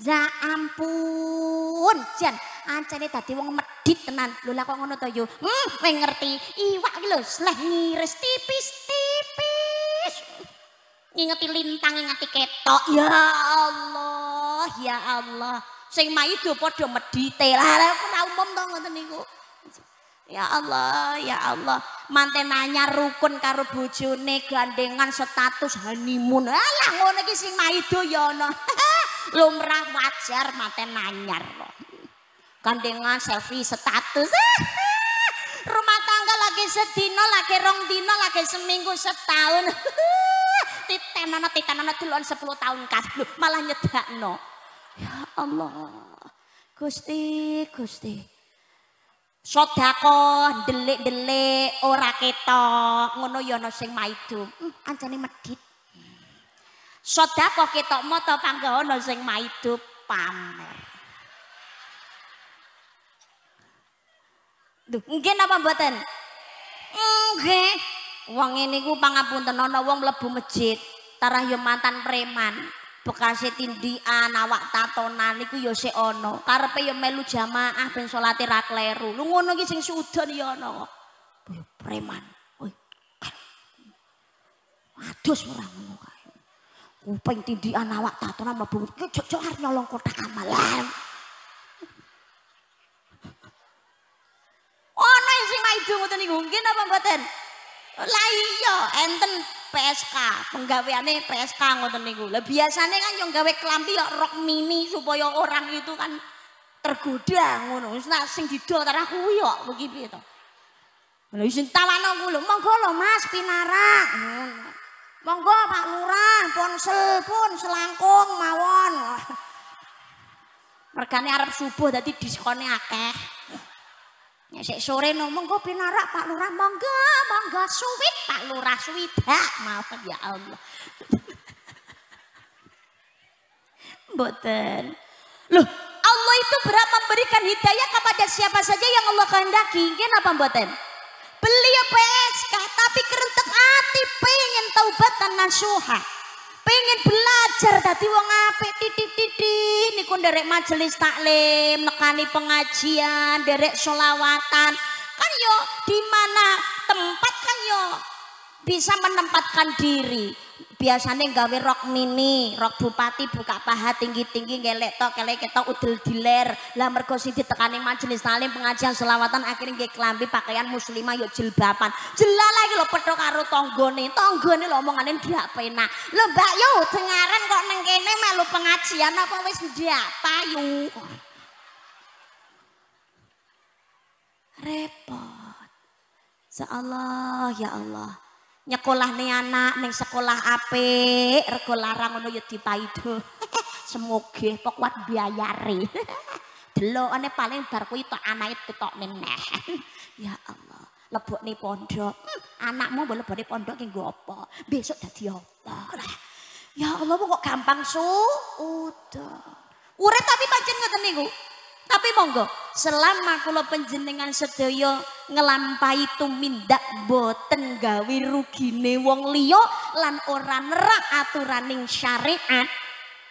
Ya ampun, jan ancene dadi wong medhit tenan. Lho lah kok ngono to yo. Kowe ngerti, iwak iki lho sleh ngiris tipis-tipis. Ngingeti lintang ngingeti ketok. Ya Allah, ya Allah. Sing maido padha medhite. Lah ora umum to ngoten niku. Ya Allah, ya Allah. Manten anyar rukun karo bojone gandengan status honeymoon. Alah ngono iki sing maido ya ana. Lumrah wajar manten anyar kok. Gandengan selfie status. Rumah tangga lagi sedina, lagi rong dina, lagi seminggu setahun. Titenono duluan 10 tahun kas. Loh, malah nyedakno. Ya Allah. Gusti, Gusti. Sedekah delik-delik ora ketok ngono ya ana sing maido ancane medhit. Sedekah ketok mata panggah ana sing maido pamer. Duh, nggih napa mboten? Nggih. Wong ngene iku pangapunten ana wong mlebu masjid, tarah ya mantan preman. Bekase tindikan awak tatonan iku ya sik ana. Karepe ya melu jamaah ben salate ra kleru. Lu ngono iki sing sudan ya ana. Preman. Oi. Adus ora ngono kae. Kuping tindikan awak tatonan mlebu jok arep nyolong kotak amalan. Ana sing maido ngoten niku. Nggih napa mboten? Lah iya enten PSK, penggaweane PSK ngoten niku. Lah biasane kan yo gawe klambi yo rok mini supaya orang itu kan tergoda ngono. Wis nak sing didol tarah kuwi kok iki piye to. Lha isin tawano kuwi lho, monggo lho Mas pinarak. Ngono. Monggo Pak Lurah, ponsel pun selangkung mawon. Mergane arep subuh dadi diskone akeh. Sik sore no monggo pinarak Pak Lurah, monggo suwit Pak Lurah swidak mawon ya Allah. Mboten. Loh, Allah itu berhak memberikan hidayah kepada siapa saja yang Allah kehendaki. Nggih napa mboten? Beliau PSK tapi kerentek ati pengen taubatan nasuha. Pengen belajar dadi wong apik titik-titik niku nderek majelis taklim, nekani pengajian, nderek sholawatan. Kan yo di mana tempat kan yo bisa menempatkan diri. Biasanya gawe rok mini, rok bupati buka paha tinggi-tinggi ngelek tok kelek ketok udel diler. Lah mergo sing ditekani majelis taklim pengajian sholawatan akhirnya nggih klambi pakaian muslimah yo jilbaban. Jelala iki lho pedho karo tanggane. Tanggane lho omongane ndak penak. Lho Mbak yo dengaran kok nang kene melu pengajian apa wis ndak payu. Repot. Ya Allah, ya Allah. Nyekolah nih anak neng sekolah apik rego larang ngono ya dipaido. Semoga pok biayari. Delokane paling bar kuwi tok anake ketokne neh. Ya Allah, lebokne pondok. Anakmu mbok lebokne pondok ki nggo apa? Besok dadi apa? Ya Allah kok gampang udah. Urip tapi pancen ngoten niku. Tapi monggo selama kula panjenengan sedaya ngelampahi tumindak boten gawe rugine wong liya lan ora nerak aturaning syariat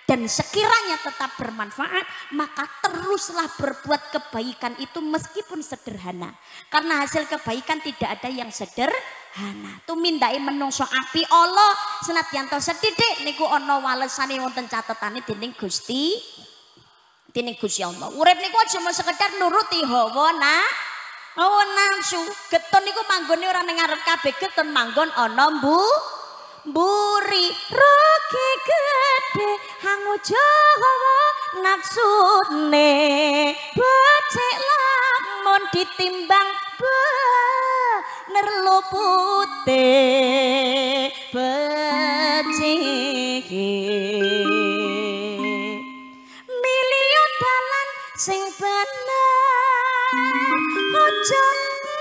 dan sekiranya tetap bermanfaat maka teruslah berbuat kebaikan itu meskipun sederhana karena hasil kebaikan tidak ada yang sederhana. Tumindake menungso api Allah senadyan to sethithik niku ana walesane wonten catetane dening Gusti Allah. Urip niku aja mung sekedar nuruti hawa nafsu. Geton niku manggone ora ning ngarep kabeh, geton manggon ana mburi. Roke gede hangu Jawa nafsune becik lamun putih becik milio dalan sing bener ojo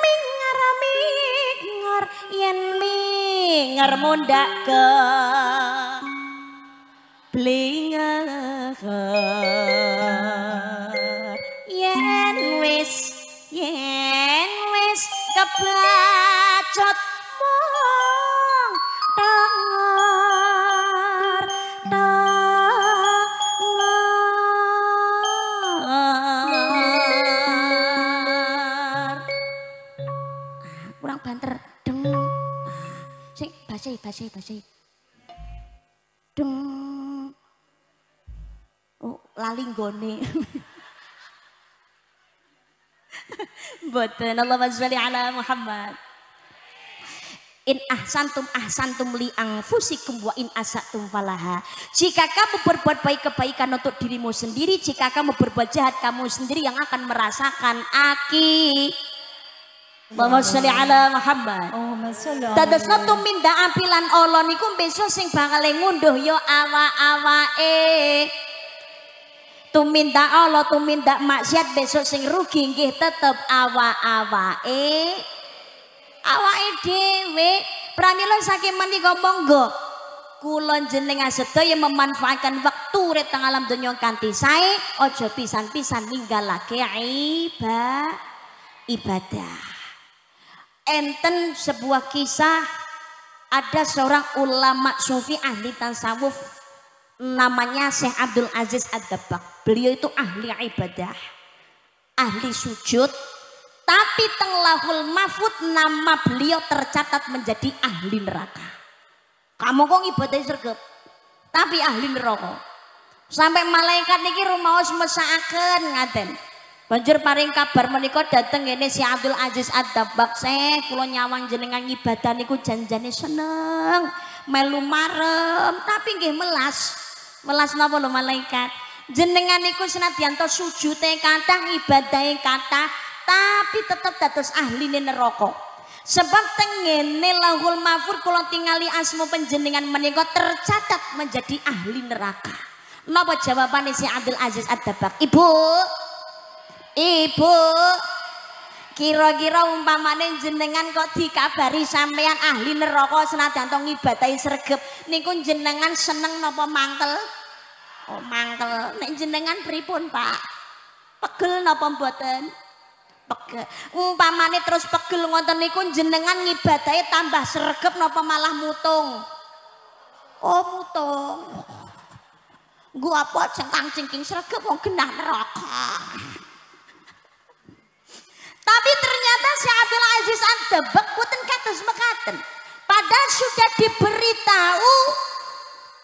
mingar yen mingar mundak ke blingar yen wis kebacot mong tangar kurang banter deng sing basi deng oh lali nggone Mboten Allahumma sholli ala Muhammad. In ahsantum li anfusikum wa in asatum falaha. Jika kamu berbuat baik kebaikan untuk dirimu sendiri, jika kamu berbuat jahat kamu sendiri yang akan merasakan aki. Allahumma sholli ala Muhammad. Dados tumindak ampilan Allah niku besok sing bakal ngunduh yo awak-awake. Tumindak Allah, tumindak maksiat besok sing rugi nggih tetep awake dhewe. Pramila saking menika monggo kula njenengan sedaya memanfaatkan waktu urip teng alam donya kanthi sae, aja pisan-pisan ninggalake ibadah. Enten sebuah kisah, ada seorang ulama sufi ahli tasawuf namanya Syekh Abdul Aziz Ad-Dabbagh. Beliau itu ahli ibadah, ahli sujud, tapi teng Lauhul Mahfuz nama beliau tercatat menjadi ahli neraka. Kamu kok ibadah sregep tapi ahli neraka. Sampai malaikat niki rumaos mesakaken ngaten. Banjur paring kabar menika dateng ngene Syekh Abdul Aziz Ad-Dabbagh, "Syekh, kula nyawang jenengan ibadah niku janjane seneng, melu marem, tapi nggih melas napa lho malaikat? Jenengan niku senadyan to sujute kathah, ibadahe kathah, tapi tetep dados ahline neraka. Sebab tengene Lauhul Mahfuz kula tingali asma panjenengan menika tercatat menjadi ahli neraka." Napa jawabane Syekh Abdul Aziz Ad-Dabbagh? Ibu, kira-kira umpamane jenengan kok dikabari sampean ahli neraka senadyan to ngibadahi sregep, niku jenengan seneng napa mangkel? Oh mangkel. Nek jenengan pripun, Pak? Pegel napa mboten? Pegel. Umpamane terus pegel ngoten niku jenengan ngibadahi tambah sregep napa malah mutung? Oh mutung. Nggo apa cengkang-cengking sregep wong genah neraka. Tapi ternyata Syekh Abdul Aziz Ad-Dabbagh boten kados mekaten. Padahal sudah diberitahu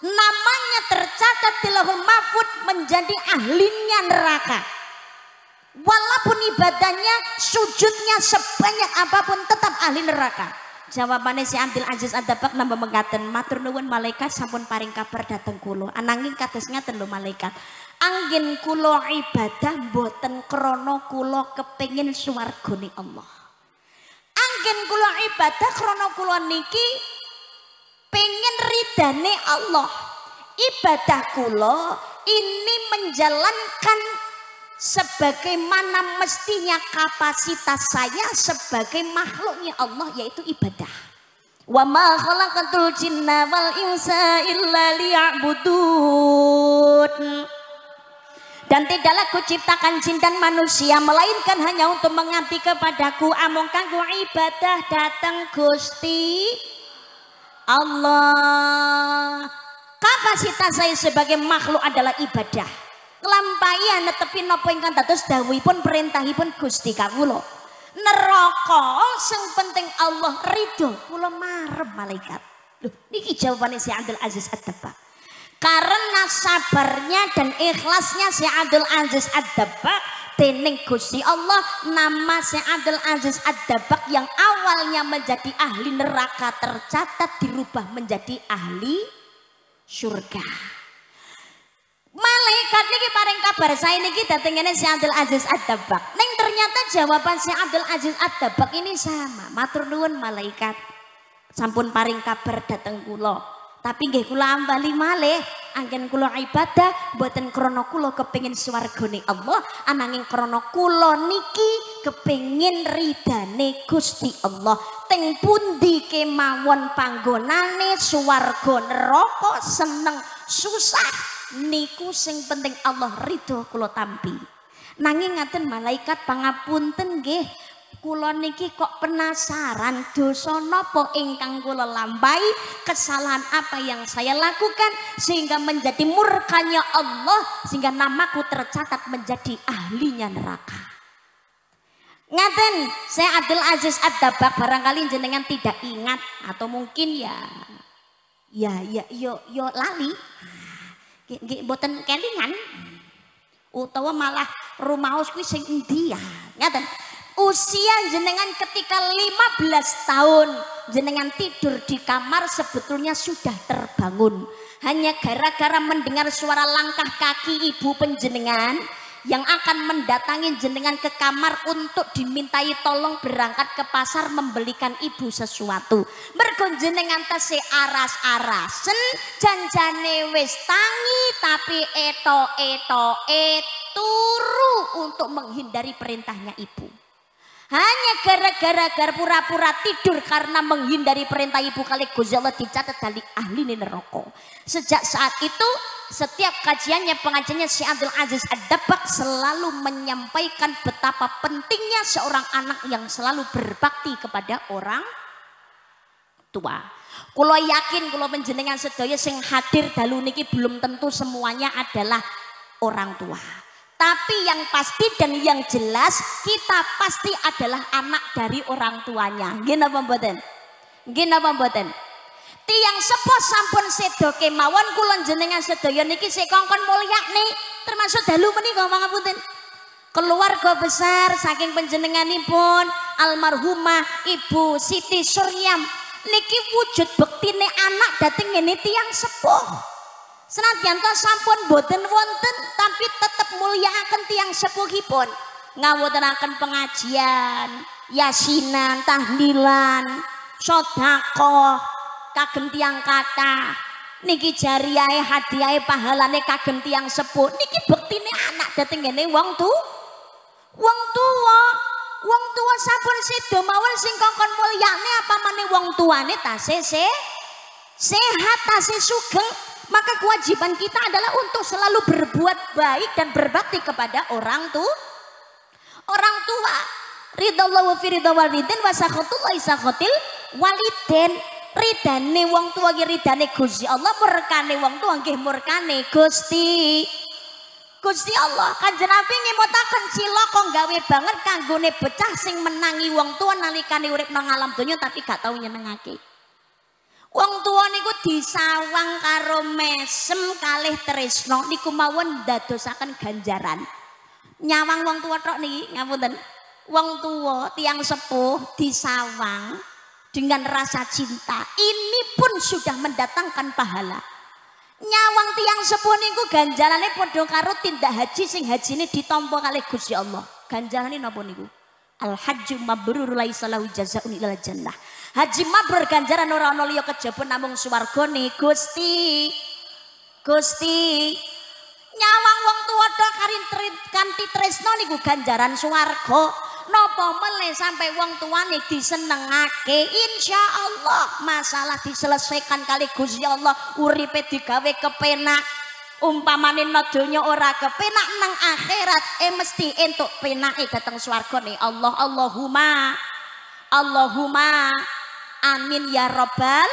namanya tercatat di Lauhul Mahfuz menjadi ahlinya neraka. Walaupun ibadahnya, sujudnya sebanyak apapun tetap ahli neraka. Jawabannya Syekh Abdul Aziz Ad-Dabbagh nambah mengatakan, "Matur nuwun malaikat sampun paring kabar dateng kula. Ananging kados ngaten lho malaikat. Anggen kula ibadah mboten krana kula kepengin swargane Allah. Anggen kula ibadah krana kula niki pengen ridane Allah. Ibadah kula ini menjalankan sebagaimana mestinya kapasitas saya sebagai makhluknya Allah, yaitu ibadah. Wa ma khalaqatul jinna wal insa illa liya'budun." Dan tidaklah kuciptakan jin dan manusia melainkan hanya untuk mengabdi kepadaku, amung kanggo ibadah datang Gusti Allah. Kapasitas saya sebagai makhluk adalah ibadah. Nglampahi netepi napa ingkang dados dawuhipun perintahipun Gusti kawula. Neraka sing penting Allah ridho, kula marem malaikat. Loh, niki jawabane Syekh Abdul Aziz Ad-Dabbagh. Karena sabarnya dan ikhlasnya Syekh Abdul Aziz Ad-Dabbagh dening Gusti Allah, nama Syekh Abdul Aziz Ad-Dabbagh yang awalnya menjadi ahli neraka tercatat dirubah menjadi ahli surga. Malaikat niki paring kabar saya niki dateng ngene Syekh Abdul Aziz Ad-Dabbagh. Ning ternyata Ternyata jawaban si Abdul Aziz Ad-Dabbaq ini sama. Matur nuwun malaikat. Sampun paring kabar dateng kula. Tapi nggih kula ambali malih, anggen kula ibadah mboten krana kula kepengin swargane Allah, ananging krana kula niki kepengin ridane Gusti Allah. Teng pundi kemawon panggonane swarga neraka seneng susah niku sing penting Allah ridho kula tampi. Nanging ngaten malaikat pangapunten nggih. Kula niki kok penasaran dosa napa ingkang kula lampahi, kesalahan apa yang saya lakukan sehingga menjadi murkanya Allah, sehingga namaku tercatat menjadi ahlinya neraka. Ngaten, saya Abdul Aziz Ad-Dabbaq barangkali jenengan tidak ingat atau mungkin yo lali. Nggih mboten kelingan. Utawa malah rumaos kuwi sing endi ya. Ngaten. Usia jenengan ketika 15 tahun jenengan tidur di kamar sebetulnya sudah terbangun. Hanya gara-gara mendengar suara langkah kaki ibu penjenengan yang akan mendatangi jenengan ke kamar untuk dimintai tolong berangkat ke pasar membelikan ibu sesuatu. Mergo jenengan tasih aras-arasen janjane wis tangi tapi turu untuk menghindari perintahnya ibu. Hanya gara-gara pura-pura tidur karena menghindari perintah ibu kali Gusti Allah dicatat dari ahli neraka. Sejak saat itu setiap kajiannya pengajiannya si Abdul Aziz Ad-Dabbaq selalu menyampaikan betapa pentingnya seorang anak yang selalu berbakti kepada orang tua. Kulo yakin kulo panjenengan sedaya sing hadir dalu niki belum tentu semuanya adalah orang tua. Tapi yang pasti dan yang jelas kita pasti adalah anak dari orang tuanya. Nggih napa mboten? Nggih napa mboten? Tiyang sepuh sampun sedo kemawon kula jenengan sedaya niki sik kongkon mulyakne termasuk dalu menika pangapunten. Keluarga besar saking panjenenganipun almarhumah Ibu Siti Suryam niki wujud bektine anak dhateng ngene tiyang sepuh. Senadyan sampun boten wonten tapi tetep mulyakaken tiyang sepuhipun, ngawontenaken pengajian, yasinan, tahlilan, sedekah kagem tiyang kathah. Niki jariyahe hadiahe pahalane kagem tiyang sepuh. Niki bektine anak dhateng ngene wong tuwa. Wong tuwa sampun sedo mawon sing kongkon mulyane apa maneh wong tuane tasih sehat tasih sugeng. Maka kewajiban kita adalah untuk selalu berbuat baik dan berbakti kepada orang tua. Ridallahu fi ridha walidin wa sakhatullahi sakhatil walidin. Ridane wong tua nggih ridane Gusti Allah, murkane wong tua nggih murkane Gusti Allah. Kanjeng Nabi ngemutaken cilaka gawe banget kanggone bocah sing menangi wong tua nalikane urip nang alam donya tapi gak tau nyenengake. Wong tua niku disawang karo mesem kalih tresno niku mawon dadosaken ganjaran. Nyawang wong tua tok niki ngapunten. Wong tua tiyang sepuh disawang dengan rasa cinta. Ini pun sudah mendatangkan pahala. Nyawang tiyang sepuh niku ganjarane padha karo tindak haji sing hajine ditampa kalih Gusti Allah. Ganjarane napa niku? Al-hajju mabrur laisa lahu jazaa'un illal jannah. Haji mabrur ganjaran ora ana liya kejaba namung swargane Gusti. Nyawang wong tuwa tok kanthi tresno niku ganjaran swarga. Napa meneh sampai wong tuane disenengake, insyaallah masalah diselesaikan kali Gusti Allah, uripe digawe kepenak. Umpamane nang donya ora kepenak nang akhirat mesti entuk penake dateng swargane Allah. Allahumma amin ya robbal.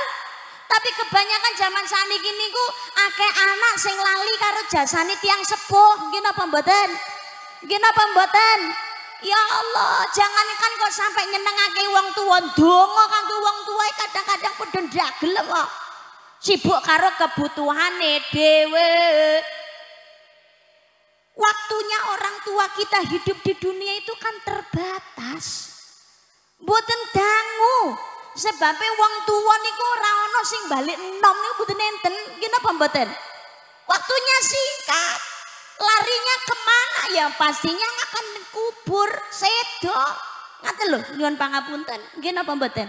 Tapi kebanyakan zaman saniki niku akeh anak sing lali karo jasane tiyang sepuh. Nggih napa mboten? Ya Allah, jangankan kok sampai nyenengake wong tuwa, ndonga kanggo wong tuwa kadang-kadang padha ndak gelem kok. Sibuk karo kebutuhane dhewe. Waktunya orang tua kita hidup di dunia itu kan terbatas. Mboten dangu. Sebabnya wong tua niku ora ana sing balik enom niku mboten enten. Nggih napa mboten? Waktunya singkat. Larinya kemana? Ya pastinya akan kubur sedo. Ngaten lho, nyuwun pangapunten. Nggih napa mboten?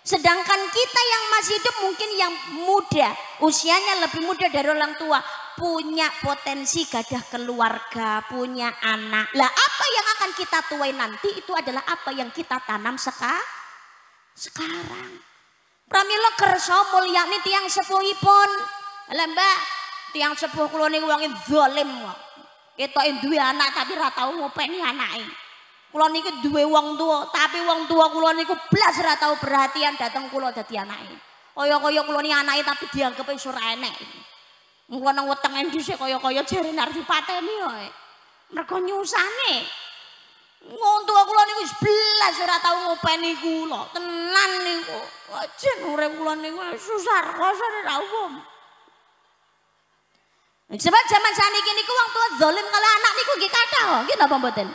Sedangkan kita yang masih hidup mungkin yang muda, usianya lebih muda dari orang tua, punya potensi gadah keluarga, punya anak. Lah apa yang akan kita tuai nanti itu adalah apa yang kita tanam sekarang. Pramila kersa mulyani tiyang sepuhipun. Lah Mbak, tiyang sepuh kula niku wong zalim kok. Ketoke duwe anak tapi ra tau ngopeni anake. Kula niku duwe wong tua, tapi wong tua kula niku blas ora tau perhatian dateng kula dadi anake. Kaya-kaya kula ni anake tapi dianggep wis ora enek. Kula nang weteng endi sik kaya-kaya jarene arep dipateni wae. Mergo nyusane. Wong tua kula niku wis blas ora tau ngopeni kula. Tenan niku. Jen urip kula niku susah rasane ra umum. Sebab zaman saniki niku wong tua zalim kala anak niku nggih kathah, nggih napa mboten?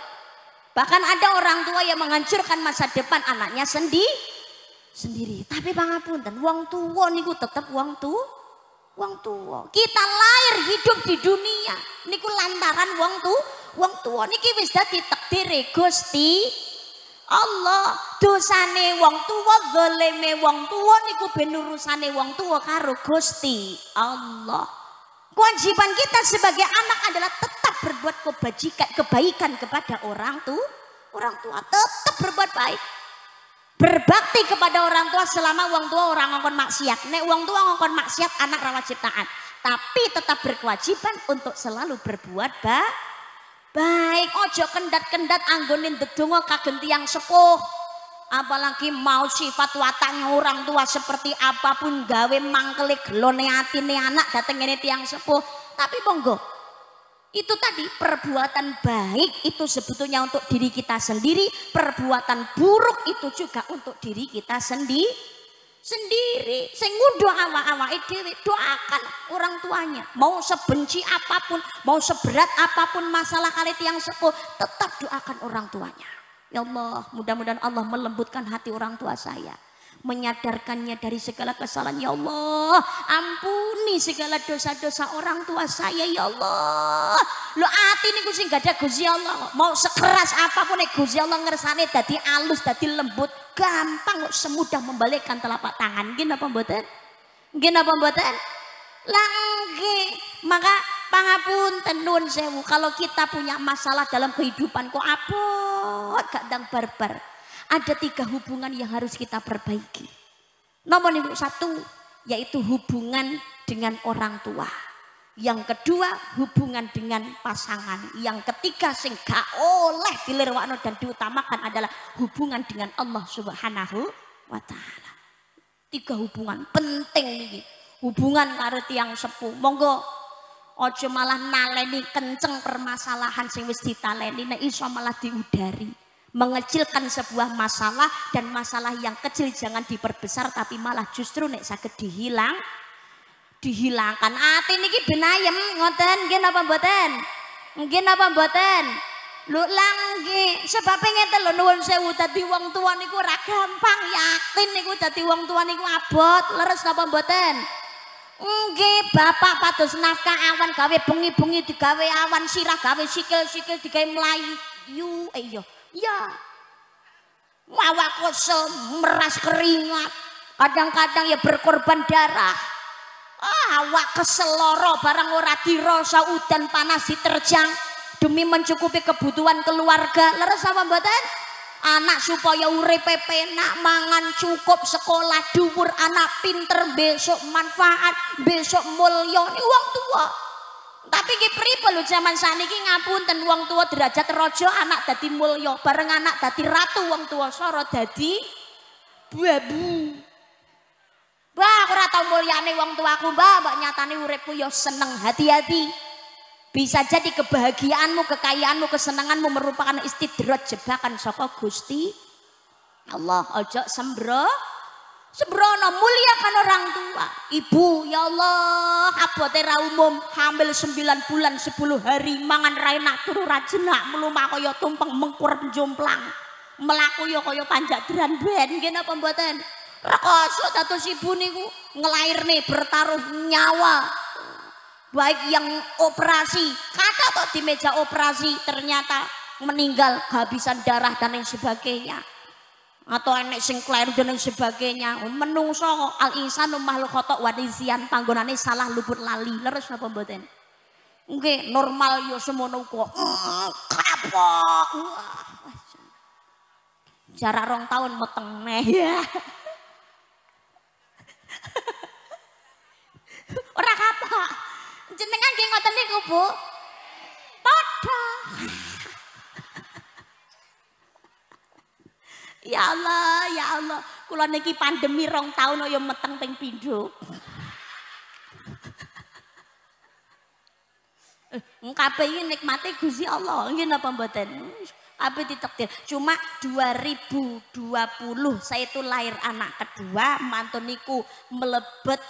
Bahkan ada orang tua yang menghancurkan masa depan anaknya sendiri. Tapi pangapunten, wong tua niku tetep wong tua. Kita lahir hidup di dunia niku lantaran wong tua niki wis dadi takdire Gusti Allah. Dosane wong tua, zalime wong tua niku ben urusane wong tua karo Gusti Allah. Kewajiban kita sebagai anak adalah tetap berbuat kebaikan kepada orang tua, tetap berbuat baik, berbakti kepada orang tua selama wong tua orang ngongkon maksiat. Nek wong tua ngongkon maksiat anak ra wajib taat, tapi tetap berkewajiban untuk selalu berbuat baik. Ojo kendat-kendat anggone ndedonga kagem tiyang sepuh. Apalagi mau sifat wataknya orang tua seperti apapun gawe mangkele gelone atine anak dateng ngene tiyang sepuh. Tapi monggo, itu tadi perbuatan baik itu sebetulnya untuk diri kita sendiri, perbuatan buruk itu juga untuk diri kita sendiri. Sing ngundho awak-awake dhewe, doakan orang tuanya. Mau sebenci apapun, mau seberat apapun masalah kali tiyang sepuh, tetap doakan orang tuanya. Ya Allah, mudah-mudahan Allah melembutkan hati orang tua saya, menyadarkannya dari segala kesalahan. Ya Allah, ampuni segala dosa-dosa orang tua saya. Ya Allah, lo hati niku sing gadah Gusti Allah, mau sekeras apapun Gusti Allah ngersane dadi alus, dadi lembut, gampang kok, semudah membalikkan telapak tangan. Nggih napa mboten? Nggih napa mboten? Lah nggih, maka pangapunten nuwun sewu, kalau kita punya masalah dalam kehidupan kok abot kadang barbar. Ada 3 hubungan yang harus kita perbaiki. Nomor 1 yaitu hubungan dengan orang tua. Yang kedua hubungan dengan pasangan. Yang ketiga sing gak oleh dilirwakno dan diutamakan adalah hubungan dengan Allah Subhanahu wa taala. 3 hubungan penting niki. Hubungan karo tiyang sepuh. Monggo ojo malah naleni kenceng permasalahan sing wis ditaleni, nek iso malah diudari. Mengecilkan sebuah masalah, dan masalah yang kecil jangan diperbesar tapi malah justru nek saged dihilangkan. Ati niki ben ayem ngoten, nggih napa mboten? Nggih napa mboten? Lho lang nggih, sebab ngeten lho nuwun sewu, dadi wong tua niku ora gampang, yakin niku dadi wong tua niku abot, leres napa mboten? Nggih, bapak pados nafkah awan gawe bengi-bengi digawe awan, sirah gawe sikil-sikil digawe mlayu. Iya. Ya. Awak kosong meras keringat. Kadang-kadang ya berkorban darah. Awak keseloro barang ora dirasa, udan panas diterjang demi mencukupi kebutuhan keluarga. Leres apa mboten? Anak supaya uripe penak, mangan cukup, sekolah dhuwur, anak pinter, besok manfaat, besok mulya. Ini wong tua. Tapi ki pripun lho zaman saniki ngapunten, wong tua derajat raja, anak dadi mulya, bareng anak dadi ratu, wong tua sora dadi babu. Mbah ora tau mulyane wong tuaku, mbak nyatane uripku ya seneng, hati-hati. Bisa jadi kebahagiaanmu, kekayaanmu, kesenanganmu merupakan istidraj, jebakan saka Gusti Allah. Ojo sembrono, muliakan orang tua. Ibu, ya Allah, abote ra umum, hamil 9 bulan 10 hari, mangan ra enak, turu ra jenak, mlumah kaya tumpeng mengkur jomplang, melaku ya kaya panjadran ben. Nggih napa mboten? Rekoso dados ibu niku ngelairne bertaruh nyawa. baik yang operasi, kata toh di meja operasi ternyata meninggal kehabisan darah dan lain sebagainya, atau enek sing kleru dan lain sebagainya. Menungso al insanu makhluk khata wa nisyan, panggonane salah luput lali. Leres napa mboten? Nggih, normal yo semono kok. Kapok. Jarak 2 tahun meteng neh ya. Ora kapok. Jenengan nggih ngoten niku, Bu. Padha. Ya Allah, ya Allah. Kula niki pandemi 2 tahun ya meteng ping pindho. Kabeh iki nikmate Gusti Allah. Nggih napa mboten? Kabeh ditakdir. Cuma 2020 saya itu lahir anak kedua, mantun niku melebet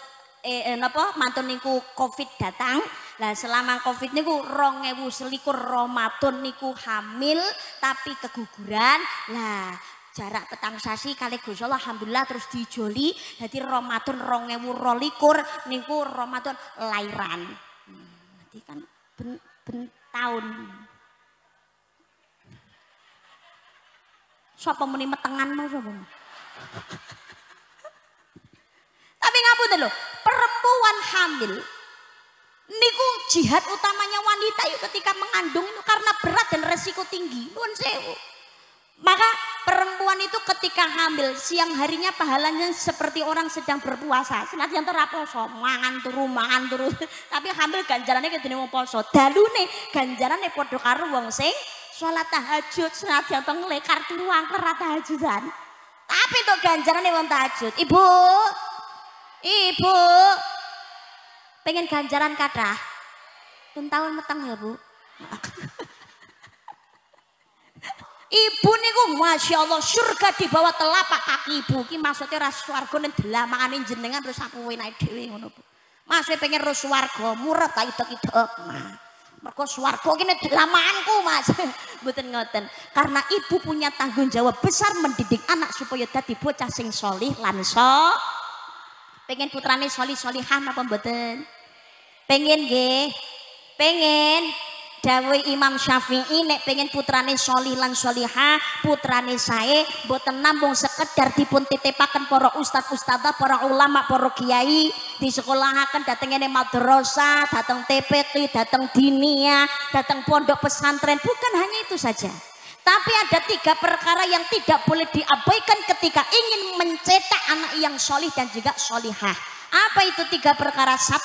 mantun niku Covid datang. Lah selama Covid niku 2021 Ramadan niku hamil tapi keguguran. Lah jarak petang sasi kali Gusti Allah alhamdulillah terus dijoli dadi Ramadan 2022 niku Ramadan lairan. Nanti kan ben tahun. Sapa muni metengan mau sapa? Tapi ngapunten lho, perempuan hamil niku jihad utamanya wanita yuk ketika mengandung itu karena berat dan resiko tinggi. Nuwun sewu. Maka perempuan itu ketika hamil siang harinya pahalanya seperti orang sedang berpuasa. Senajan ora poso, mangan turu. Tapi hamil ganjarane kedene wong poso. Dalune ganjarane padha karo wong sing salat tahajud. Senajan to nglekar turu angker ra tahajudan. Tapi to ganjarane wong tahajud. Ibu. Pengen ganjaran kathah. Pun tahun meteng ya, Bu. Ibu niku Masya Allah surga di bawah telapak kaki ibu. Ki maksudnya ras swarga ning delamangane jenengan terus aku enake dhewe ngono, Bu. Mas pengen ro swarga murah ta idek-idek. Mergo swarga ki ning delamanganku, Mas. Mboten ngoten. Karena ibu punya tanggung jawab besar mendidik anak supaya dadi bocah sing sholih lan pengen putrane sholih-sholihah apa mboten? Pengen nggih. Pengen. Dawuh Imam Syafi'i nek pengen putrane sholih lan sholihah, putrane sae mboten namung sekedar dipun titipaken para ustad-ustadzah, para ulama, para kiai, disekolahaken dateng ngene madrasah, dateng TPQ, dateng diniyah, dateng pondok pesantren. Bukan hanya itu saja. Tapi ada 3 perkara yang tidak boleh diabaikan ketika ingin mencetak anak yang sholih dan juga sholihah. Apa itu 3 perkara? 1,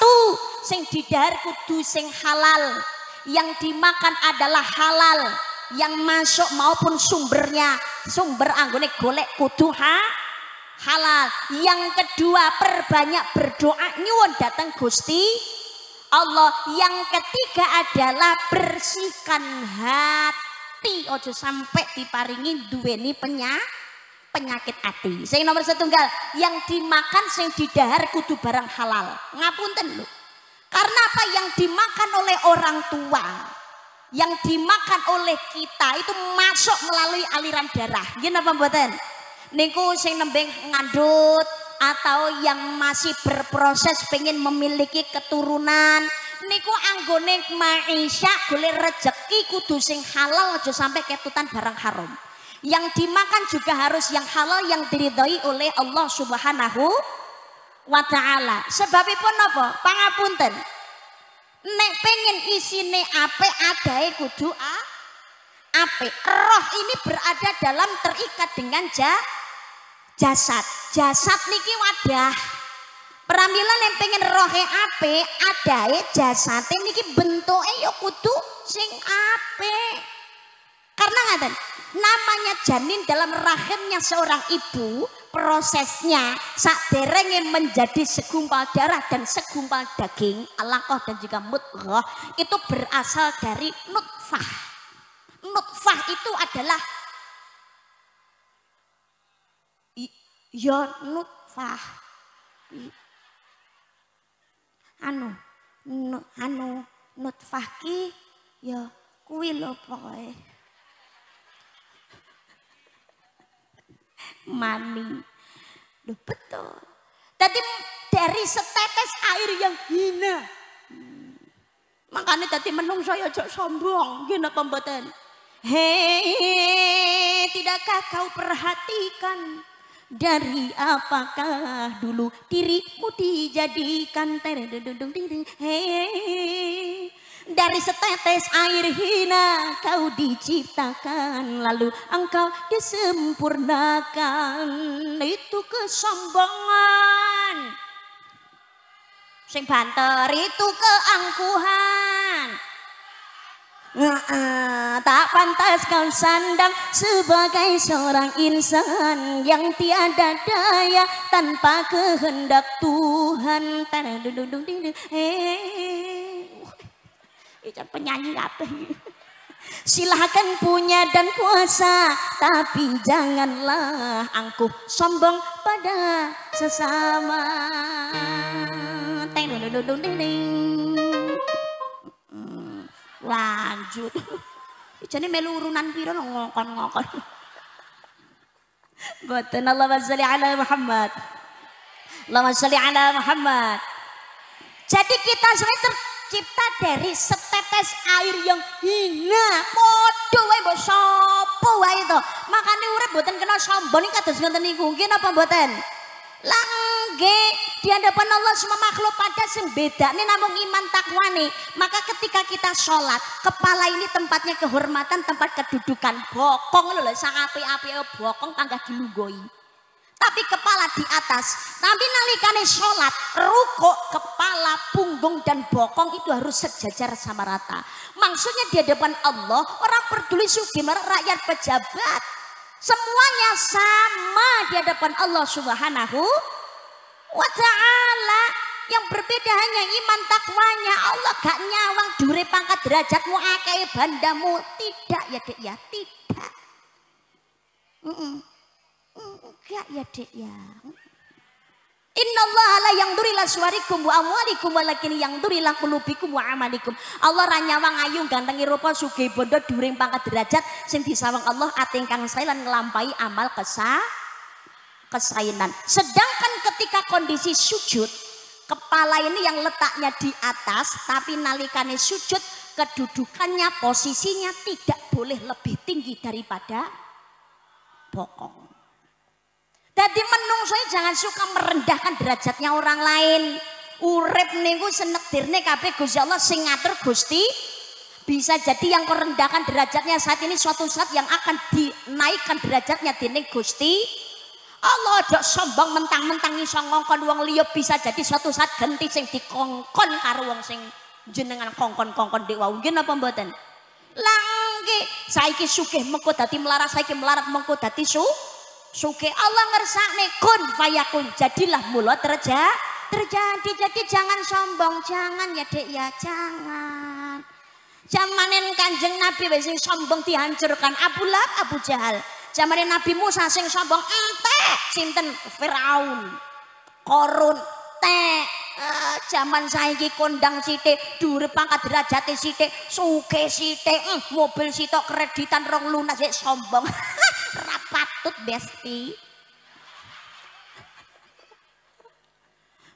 sing didhahar kudu sing halal. Yang dimakan adalah halal, yang masuk maupun sumber anggone golek kudu halal. Yang kedua, perbanyak berdoa nyuwun datang Gusti Allah. Yang ketiga adalah bersihkan hati, ojo sampai diparingi duweni penyakit hati. Sing nomor 1, yang dimakan sing didhahar kudu barang halal. Ngapunten lho. Karena apa yang dimakan oleh orang tua, yang dimakan oleh kita itu masuk melalui aliran darah. Nggih napa mboten? Niku sing nembe ngandut atau yang masih berproses pengen memiliki keturunan, niku anggone maisha golek rezeki kudu sing halal, aja sampai ketutan barang haram. Yang dimakan juga harus yang halal yang diridhoi oleh Allah Subhanahu wa ta'ala. Sebabipun apa? Pangapunten. Nek pengen isine apik adae kudu apik. Roh ini berada dalam terikat dengan jasad. Jasad niki wadah. Pramila nek pengen rohe apik adae jasate niki bentuke ya kudu sing apik. Karena ngaten, namanya janin dalam rahimnya seorang ibu, prosesnya saderenge menjadi segumpal darah dan segumpal daging, alaqah dan juga mudghah, itu berasal dari nutfah. Nutfah itu adalah nutfah. Nutfah ki ya kuwi lho pokoke. Mani. Loh, betul. Jadi dari setetes air yang hina Makanya dadi menungso ya aja sombong, nggih napa mboten? Hei, tidakkah kau perhatikan dari apakah dulu dirimu dijadikan? Hei, dari setetes air hina kau diciptakan, lalu engkau disempurnakan. Itu kesombongan. Sing banter itu keangkuhan. Tak pantas kau sandang sebagai seorang insan yang tiada daya tanpa kehendak Tuhan. Itu penyanyi apa? Silahkan punya dan kuasa, tapi janganlah angkuh sombong pada sesama. Lanjut. Jane melu urunan piro ngokon-ngokon. Boten. Allahumma sholli ala Muhammad. Allahumma sholli ala Muhammad. Jadi kita sebenarnya tercipta dari setetes air yang hina. Padha wae mbok sapa wae to. Makane urip boten kena sombong iki kados ngoten niku. Nggih napa mboten? Langge di hadapan Allah semua makhluk pada sing bedane namung iman takwane. Maka ketika kita sholat, kepala ini tempatnya kehormatan, tempat kedudukan. Bokong lho sak apik-apike bokong panggah dilunggoi. Tapi kepala di atas. Tapi nalikane sholat, rukuk, kepala, punggung dan bokong itu harus sejajar sama rata. Maksudnya di hadapan Allah, orang peduli sugih rakyat pejabat, semuanya sama di hadapan Allah Subhanahu wa ta'ala. Yang berbeda hanya iman takwanya. Allah gak nyawang dure pangkat derajatmu akeh bandamu. Tidak ya Dek ya, tidak. Enggak ya Dek ya. Innallaha la yanzuru ila suwarikum wa amwalikum walakin yanzuru ila qulubikum wa amalikum. Allah ra nyawang ayu gantengi rupa sugih bondo dhuwuring pangkat derajat sing disawang Allah ati ingkang sae lan nglampahi amal kesainan. Sedangkan ketika kondisi sujud, kepala ini yang letaknya di atas, tapi nalikane sujud kedudukannya, posisinya tidak boleh lebih tinggi daripada bokong. Jadi menungso jangan suka merendahkan derajatnya orang lain. Urip niku senekdirne kabeh Gusti Allah sing ngatur Gusti. Bisa jadi yang merendahkan derajatnya saat ini suatu saat yang akan dinaikkan derajatnya dening Gusti Allah. Aja sombong mentang-mentang iso ngongkon wong liya, bisa jadi suatu saat genti sing dikongkon karo wong sing jenengan kongkon-kongkon dek wau. Nggih napa mboten? Langge saiki sugih mengko dadi melarat, saiki melarat mengko dadi sugih. Allah ngersakne kun fayakun, jadilah mula terjadi. Jadi jangan sombong, jangan ya Dek ya, jangan. Zamanen Kanjeng Nabi wis sing sombong dihancurkan Abu Lahab, Abu Jahal. Zamanen Nabi Musa sing sombong entek sinten Firaun, Korun tek. Zaman saiki kondang sithik, dhuwur pangkat derajate sithik, sugih sithik, mobil sitok kreditan rong lunas sik sombong. Ra patut besti.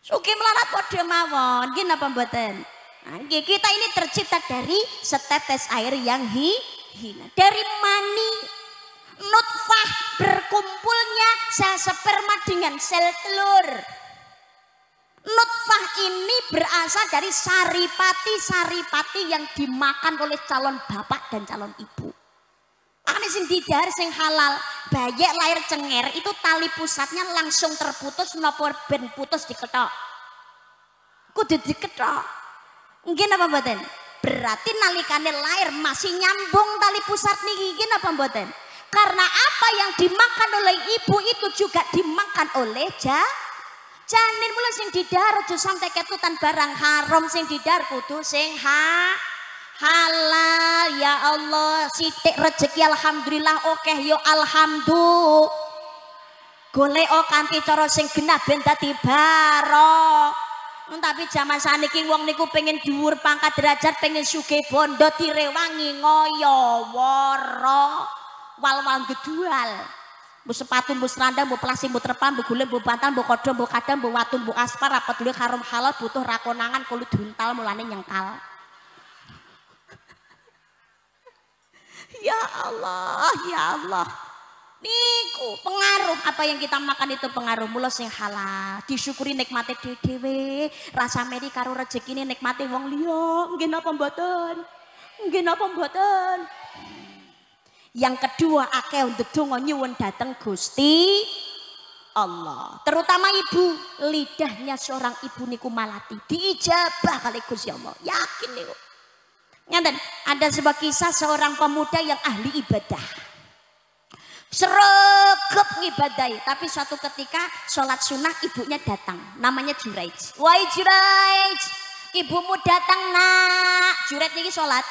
Sugih melarat padha mawon. Nggih napa mboten? Nggih, kita ini tercipta dari setetes air yang hina. Dari mani nutfah berkumpulnya sel sperma dengan sel telur. Nutfah ini berasal dari saripati yang dimakan oleh calon bapak dan calon ibu. Makanya sing didahar sing halal, bayek lahir cenger itu tali pusatnya langsung terputus, menapa ben putus diketok. Kudu diketok. Nggih napa mboten? Berarti nalikane lahir masih nyambung tali pusat niki, nggih napa mboten? Karena apa yang dimakan oleh ibu itu juga dimakan oleh janin. Mulai sing didahar aja sampai ketutan barang haram, sing didahar kudu sing halal. Ya Allah, sithik rezeki alhamdulillah okeh yo alhamdulillah. Golek kanthi cara sing genah ben dadi barok. Tapi zaman saniki wong niku pengen dhuwur pangkat derajat, pengen sugih bondo direwangi ngoyo woro wal-wal gedual. Bu sepatu, bu serandang, bu plastik, bu terpam, bu guling, bu bantal, bu kodong, bu kadang, bu watun, bu aspar, rapat dulu haram halal butuh rakonangan kulit huntal mulane nyengkal. Ya Allah, ya Allah. Niku pengaruh apa yang kita makan itu pengaruh mula sing halal. Disyukuri nikmate dhewe. Rasa meri karo rezekine nikmate wong liya. Nggih napa mboten? Nggih napa mboten? Yang kedua akeh ndedonga nyuwun dateng Gusti Allah. Terutama ibu, lidahnya seorang ibu niku malati diijabah kali Gusti Allah. Yakin niku. Ngeten, ada sebuah kisah seorang pemuda yang ahli ibadah. Sregep ngibadahi, tapi suatu ketika sholat sunnah ibunya datang, namanya Juraij. Wahai Juraij, ibumu datang nak. Juraij niki sholat.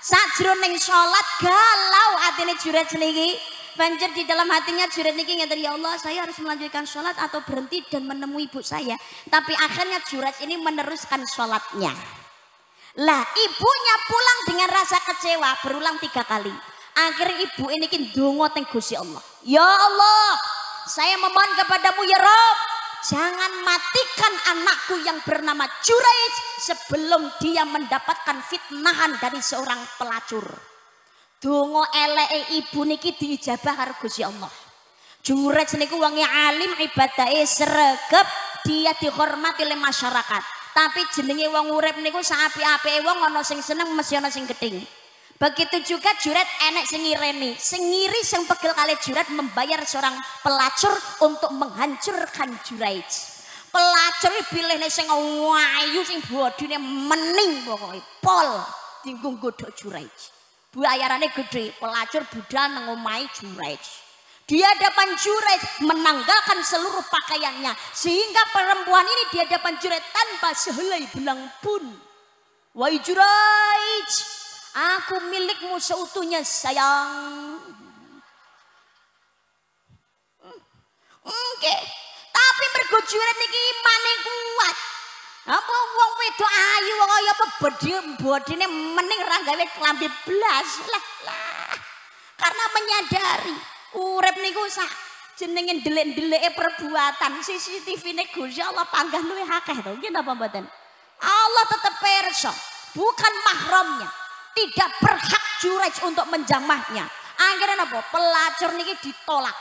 Sajroning sholat galau atine Juraij niki. Banjur di dalam hatinya Juraij niki ngeten, ya Allah saya harus melanjutkan sholat atau berhenti dan menemui ibu saya. Tapi akhirnya Juraij ini meneruskan sholatnya. Lah ibunya pulang dengan rasa kecewa berulang 3 kali. Akhirnya ibu ini ndonga teng Gusti Allah. Ya Allah, saya memohon kepadamu ya Rob, jangan matikan anakku yang bernama Juraij sebelum dia mendapatkan fitnahan dari seorang pelacur. Donga eleke ibu niki diijabah karo Gusti Allah. Juraij niku wonge alim, ibadahe sregep, dia dihormati oleh masyarakat. Tapi jenenge wong urip niku saapi-apike wong ana sing seneng mesti ana sing gedeng. Begitu juga Juraij enek sing ngireni, sing ngiri sing pegel kali Juraij membayar seorang pelacur untuk menghancurkan Juraij. Pelacur pilihne sing ayu sing bodine mening pokoke pol dinggo nggodhok Juraij. Bayarane gede, pelacur budal nang omahe Juraij. Di hadapan Juraij menanggalkan seluruh pakaiannya sehingga perempuan ini di hadapan Juraij tanpa sehelai belang pun. Wahai Juraij, aku milikmu seutuhnya sayang. Oke, tapi mergo Juraij niki imane kuat. Apa wong wedok ayu kaya apa bodine mening ra gawe klambi blas. Lah. Karena menyadari urip niku sak jenenge ndelik-ndelike perbuatan. CCTV-ne Gusti Allah panggah luwih akeh to. Nggih napa mboten? Allah tetep pirsa, bukan mahramnya. Tidak berhak Juraij untuk menjamahnya. Akhirnya apa? Pelacur niki ditolak,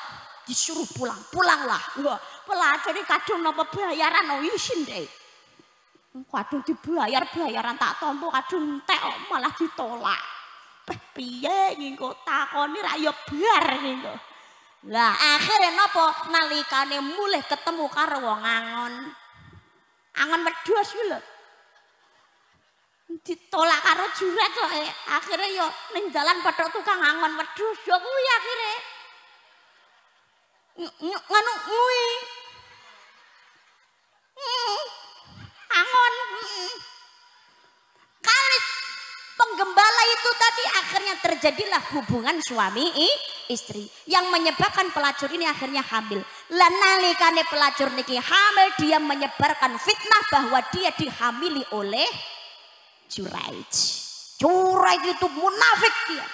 disuruh pulang. Pulanglah. Wah, pelacur ini kadung napa bayaran isin deh. Kadung dibayar bayaran tak tampa kadung entek malah ditolak. Piye ngengko takoni ra ya bar ngengko. Lah akhirnya napa? Nalikane mulih ketemu karo wong angon. Angon wedhus kuwi lho. Ditolak karo Juraij kok akhirnya yo ning dalan padha tukang angon wedhus yo kuwi akhire nganu kuwi angon kali penggembala itu tadi akhirnya terjadilah hubungan suami istri yang menyebabkan pelacur ini akhirnya hamil. Lah nalikane pelacur niki hamil dia menyebarkan fitnah bahwa dia dihamili oleh Juraij. Juraij itu munafik dia.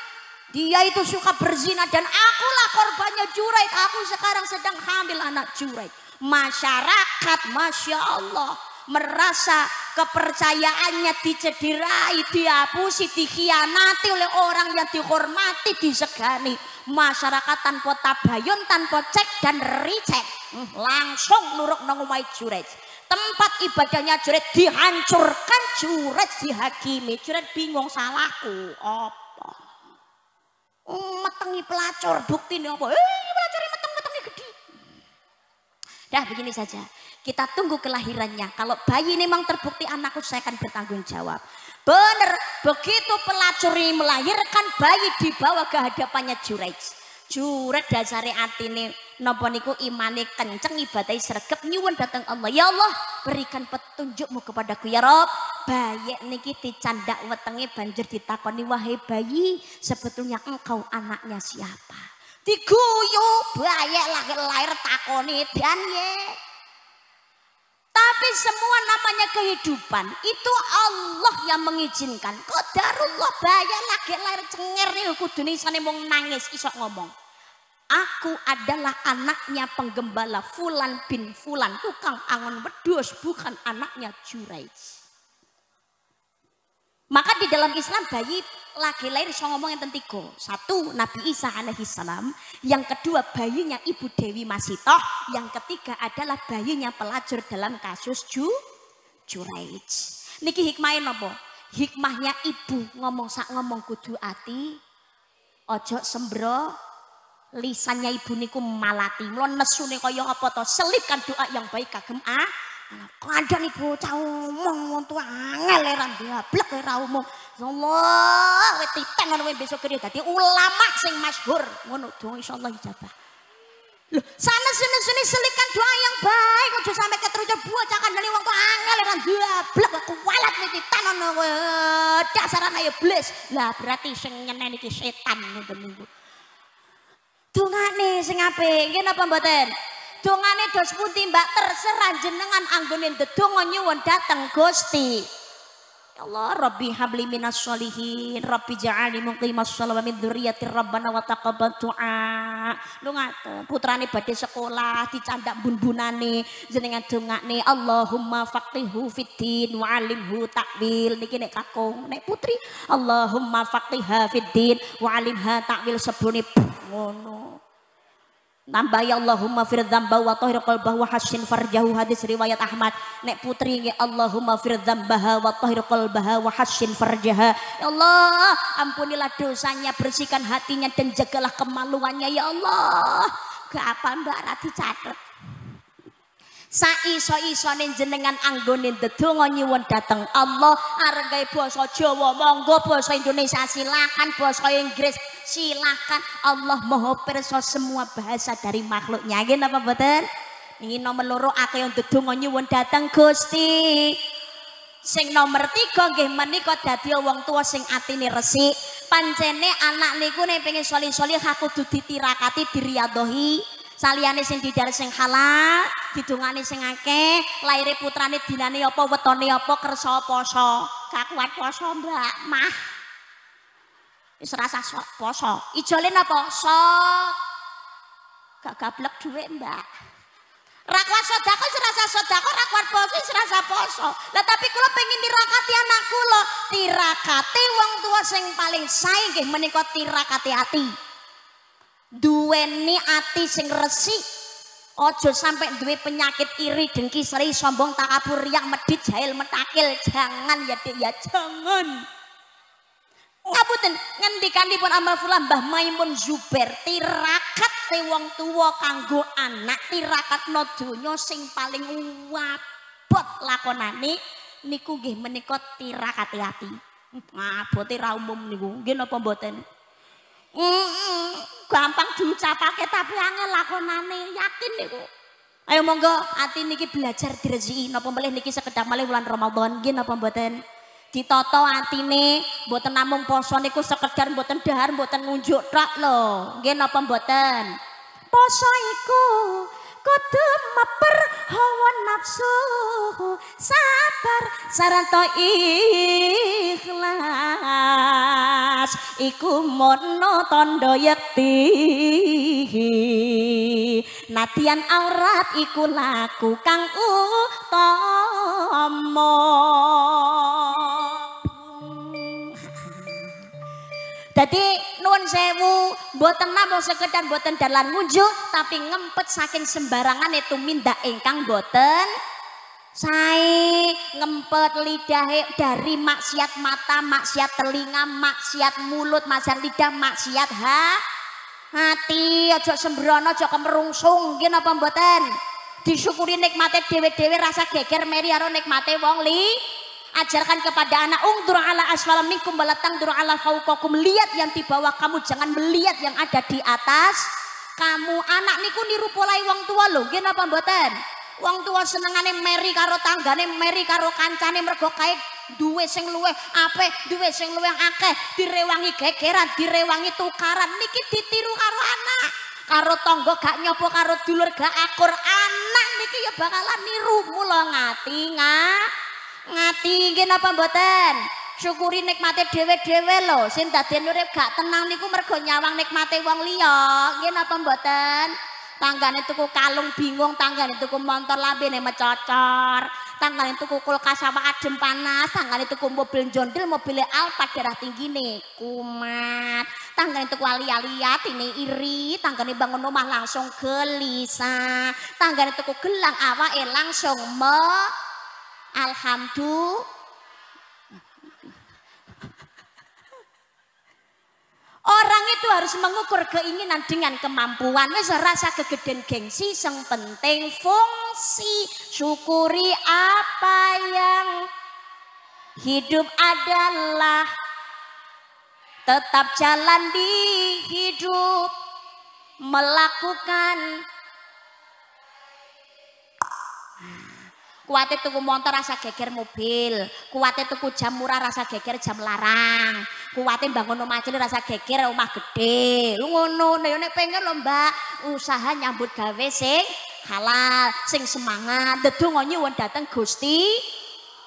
Dia itu suka berzina dan akulah korbannya Juraij. Aku sekarang sedang hamil anak Juraij. Masyarakat Masya Allah merasa kepercayaannya dicederai, dihapusi, dikhianati oleh orang yang dihormati, disegani. Masyarakat tanpa tabayun, tanpa cek dan recheck langsung luruk nang omahe Juraij. Tempat ibadahnya Juraij dihancurkan, Juraij dihakimi. Juraij bingung salahku apa? Metengi pelacur, buktine apa? Pelacur meteng-metenge gede. Dah begini saja. Kita tunggu kelahirannya. Kalau bayi ini memang terbukti anakku, saya akan bertanggung jawab. Bener, begitu pelacur ini melahirkan bayi dibawa ke hadapannya Juraij. Juraij dasare atine napa niku imane kenceng, ibadahe sregep nyuwun dhateng Allah. Ya Allah, berikan petunjukmu kepadaku ya Rob. Bayi niki dicandak wetenge banjur ditakoni, wahai bayi, sebetulnya engkau anaknya siapa? Diguyu bayi lahir takoni dan ye. Tapi semua namanya kehidupan itu Allah yang mengizinkan. Qadarullah bayi lagi lahir cenger nih kudune isane mung nangis iso ngomong. Aku adalah anaknya penggembala Fulan bin Fulan, tukang angon wedhus, bukan anaknya Juraij. Maka di dalam Islam bayi lagi lahir iso ngomong enten tiga. Satu, Nabi Isa alaihi salam. Yang kedua, bayinya Ibu Dewi Masitoh. Yang ketiga adalah bayinya pelacur dalam kasus Juraij. Niki hikmahnya napa? Hikmahnya ibu ngomong sak ngomong kudu ati. Ojo sembro. Lisannya ibu niku malati. Mula nesune kaya apa to? Selipkan doa yang baik kagem kandhane bocah omong tuwa angel era ndablek ora umum. Allah wis titen ngono besok gede dadi ulama sing masyhur. Ngono dong insyaallah ijabah. Loh, sana-sini selipkan doa yang baik aja sampe keterucut bocah kandhane wong tuwa angel era ndablek kuwalat wis titen ngono dasaran ayo iblis. Lah berarti sing nyeneni iki setan ngoten niku. Dongane sing apik, nggih napa mboten? Dongane dos pundi Mbak terserah jenengan anggone ndedonga nyuwun dateng Gusti. Ya Allah, Rabbi habli minas sholihin, Rabbi ja'alni muqimas shalah wa min dzurriyyati rabbana wa taqabbal du'a. Lho ngaten, putrane badhe sekolah dicandak bun-bunane jenengan dongane Allahumma faqihu fiddin wa 'alimhu ta'wil. Niki nek kakung, nek putri Allahumma faqiha fiddin wa 'alimha ta'wil sebune ngono. Nambah ya Allahumma fir dzamba wa tahhir qalbahu wa hassin farjahu, hadis riwayat Ahmad. Nek putri nggih Allahumma fir dzambaha wa tahhir qalbaha wa hassin farjaha. Ya Allah, ampunilah dosanya, bersihkan hatinya dan jagalah kemaluannya ya Allah. Ke apa Mbak ra dicatet. Saiso-isone jenengan anggone ndedonga nyuwun dateng Allah, arep gawe basa Jawa monggo, basa Indonesia silakan, basa Inggris silakan. Allah Maha pirsa semua bahasa dari makhluknya. Nggih napa mboten? Niki nomor loro akeh yang ndedonga nyuwun dateng Gusti. Sing nomor 3 nggih menika dadi wong tua sing atine resik. Pancene anak niku nek pengen sholih-sholih kudu ditirakati, diriyadohi. Saliyane sing didar sing halal, didongane sing akeh, laire putrane dinane apa, wetone apa, kersa poso. Gak kuat poso, Mbak, mah. Wis rasa poso. Ijole napa? Sok. Gak gablek dhuwit, Mbak. Ra kuat sedekah, rasa sedekah, ra kuat poso, rasa poso. Lah tapi kula pengen nirakati anak kula, tirakati wong tua sing paling sae nggih menika tirakati ati. Duweni ati sing resik, ojo sampai duwe penyakit iri, dengki, seri, sombong, takabur, riak, medit, jahil, metakil. Jangan ya Dek ya, jangan. Ngapunten, ngendikanipun Almarhumah Mbah Maimun Zubair, tirakat te wong tuwa kanggo anak, tirakat no donya sing paling wabot lakonane niku nggih menika tirakati ati. Ngabote ra umum niku, nggih napa mboten? Gampang diucapake tapi angel lakonane, yakin niku. Ayo monggo ati niki belajar direzeki napa melih niki sekedap malih wulan Ramadan nggih napa mboten. Ditata atine mboten namung poso niku sekedar mboten dahar mboten ngunjuk tok lho. Nggih napa mboten. Poso iku kudu meper hawa nafsu, sabar sarta ikhlas, iku mono tondo yekti. Nadian aurat iku laku kang utama. Jadi nuwun sewu, mboten namung sekedar mboten dalan ngunjuk, tapi ngempet saking sembarangan itu mindak ingkang mboten sae, ngempet lidahe dari maksiat mata, maksiat telinga, maksiat mulut, maksiat lidah, maksiat hati. Aja sembrono, aja kemerungsung, nggih napa mboten? Disyukuri nikmate dhewe-dhewe, rasa geger meri karo nikmate wong li. Ajarkan kepada anak, ungdur ala asfala minkum balatang dur ala fauqakum, lihat yang di bawah kamu, jangan melihat yang ada di atas kamu. Anak niku niru polai wong tua lho, nggih napa mboten? Wong tua senengane meri karo tanggane, meri karo kancane, mergo kae duwe sing luwih apik, duwe sing luwih akeh, direwangi gegeran, direwangi tukaran. Niki ditiru karo anak, karo tangga gak nyopo, karo dulur gak akur. Anak niki ya bakalan niru. Mula ngati nggih napa mboten? Syukuri nikmate dhewe-dhewe lho. Sing daden urip gak tenang niku mergo nyawang nikmate wong liya. Nggih napa mboten? Tanggane tuku kalung bingung, tanggane tuku montor lambene mecocor. Tanggane tuku kulkas sama adem panas, tanggane tuku mobil jondil, mobil Alphard darah tinggi nih kumat. Tanggane tuku ali-aliat ini iri, tanggane bangun rumah langsung gelisah. Tanggane tuku gelang awake langsung alhamdulillah. Orang itu harus mengukur keinginan dengan kemampuan. Wis rasa kegeden gengsi, yang penting fungsi. Syukuri apa yang hidup adalah tetap jalan di hidup, melakukan. Kuwate tuku motor rasa geger mobil, kuwate tuku jam murah rasa geger jam larang, kuwate bangun omah cilik rasa geger omah gede. Lu ngono, nek pengen lho Mbak, usaha nyambut gawe sing halal, sing semangat. Ndedonga nyuwun dateng Gusti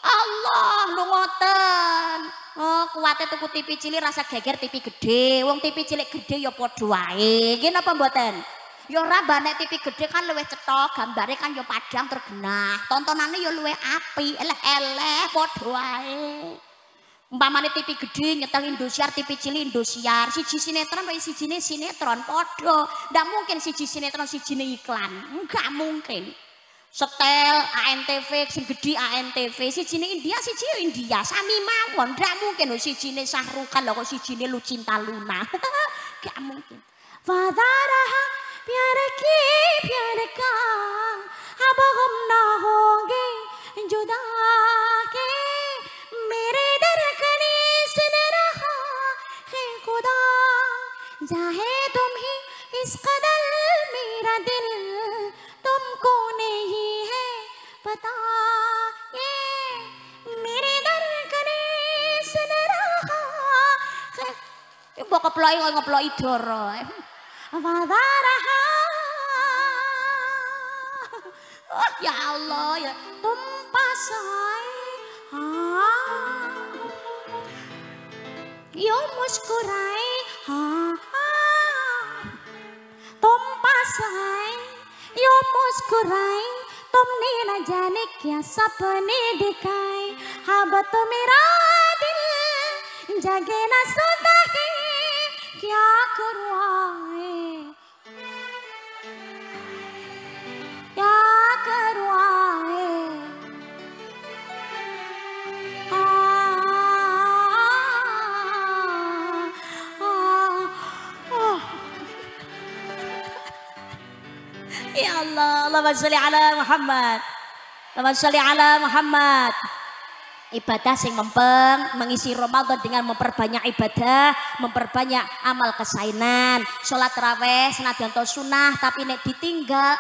Allah, lu ngoten. Oh, kuwate tuku TV cilik rasa geger TV gede. Wong TV cilik gede ya padha wae. Nggih napa mboten? Ya ora nek TV gede kan luwih cetok, gambare kan ya padang tergenah. Tontonane ya luwih apik, eleh-eleh padha wae. Umpamane TV gede nyetel Indosiar, TV cilik Indosiar, siji sinetron wae sijine sinetron padha. Ndak mungkin siji sinetron sijine iklan. Enggak mungkin. Setel ANTV sing gede ANTV, sijine India siji India, sami mawon. Ndak mungkin lho sijine Sahrukan lho kok sijine Lucinta Luna. Enggak mungkin. Fadaraha प्यार की प्यार का अब हम ना होंगे जुदा के मेरे धड़कने सुन रहा है खुदा चाहे तुम ही इस कदर मेरा दिल तुमको नहीं है पता ये मेरे धड़कने सुन रहा है mbok keploki kok ngeploki doro Fadaraha oh ya Allah ya tumpah say yo muskurae tumpah say yo muskurae तुमने न जाने क्या सपने दिखाए अब तो मेरा दिल जगे न सोता है क्या करवाए क्या करवाए Ya Allah, Allahumma sholli ala Muhammad. Allahumma sholli ala Muhammad. Ibadah sing mempeng, mengisi Ramadan dengan memperbanyak ibadah, memperbanyak amal kesainan. Sholat tarawih senadyan to sunah tapi nek ditinggal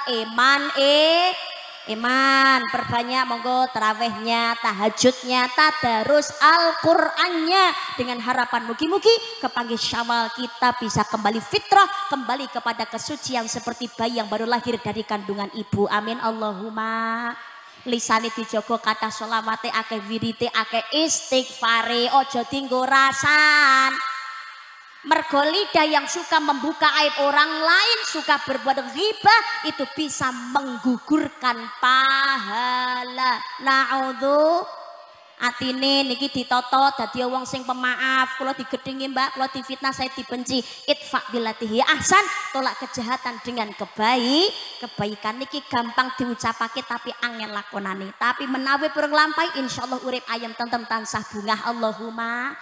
iman perbanyak monggo tarawihnya, tahajudnya, tadarus Al-Qur'annya dengan harapan mugi-mugi kepanggih Syawal kita bisa kembali fitrah, kembali kepada kesucian seperti bayi yang baru lahir dari kandungan ibu. Amin Allahumma. Lisane dijogo kata sholawate akeh wirite akeh istighfare ojo dinggo rasan. Mergo lidah yang suka membuka aib orang lain, suka berbuat ghibah itu bisa menggugurkan pahala. Na'udzu atine niki ditoto dadi wong sing pemaaf. Kula digedhingi Mbak, kula difitnah, saya dibenci. Itfa billatihi ahsan, tolak kejahatan dengan kebaikan niki gampang diucapake tapi angel lakonane. Tapi menawi purung lampai insyaallah urip ayem tentrem tansah bungah. Allahumma.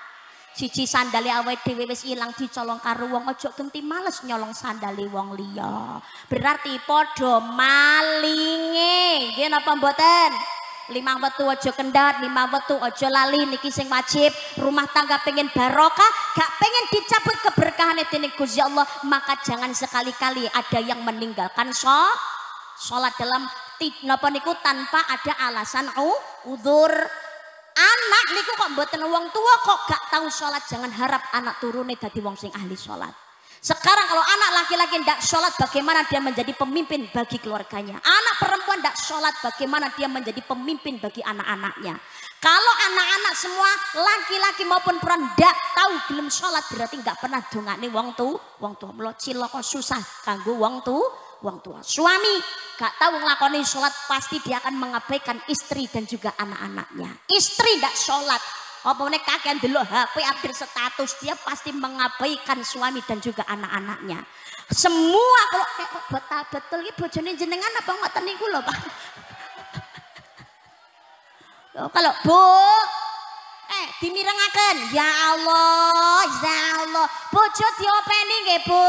Siji sandale awake dhewe wis ilang dicolong karo wong aja genti males nyolong sandale wong liya. Berarti padha malinge. Nggih napa mboten? 5 wektu aja kendhat, 5 wektu aja lali niki sing wajib. Rumah tangga pengen barokah, gak pengen dicabut keberkahane dening Gusti Allah, maka jangan sekali-kali ada yang meninggalkan salat dalam napa niku tanpa ada alasan udzur. Anak niku kok mboten wong tua kok gak tahu sholat, jangan harap anak turune dadi wong sing ahli sholat. Sekarang kalau anak laki-laki ndak sholat, bagaimana dia menjadi pemimpin bagi keluarganya? Anak perempuan ndak sholat, bagaimana dia menjadi pemimpin bagi anak-anaknya? Kalau anak-anak semua laki-laki maupun perempuan ndak tahu gelem sholat, berarti nggak pernah dongane wong tua. Mlo cilaka susah kanggo wong wong tua. Suami gak tahu ngelakoni sholat pasti dia akan mengabaikan istri dan juga anak-anaknya. Istri gak sholat, apa meneh kakean delok HP update status, dia pasti mengabaikan suami dan juga anak-anaknya. Semua kalau betul iki bojone jenengan apa ngoten niku lho Pak. Kalau Bu dimirengaken, ya Allah, bojo diopeni nggih Bu.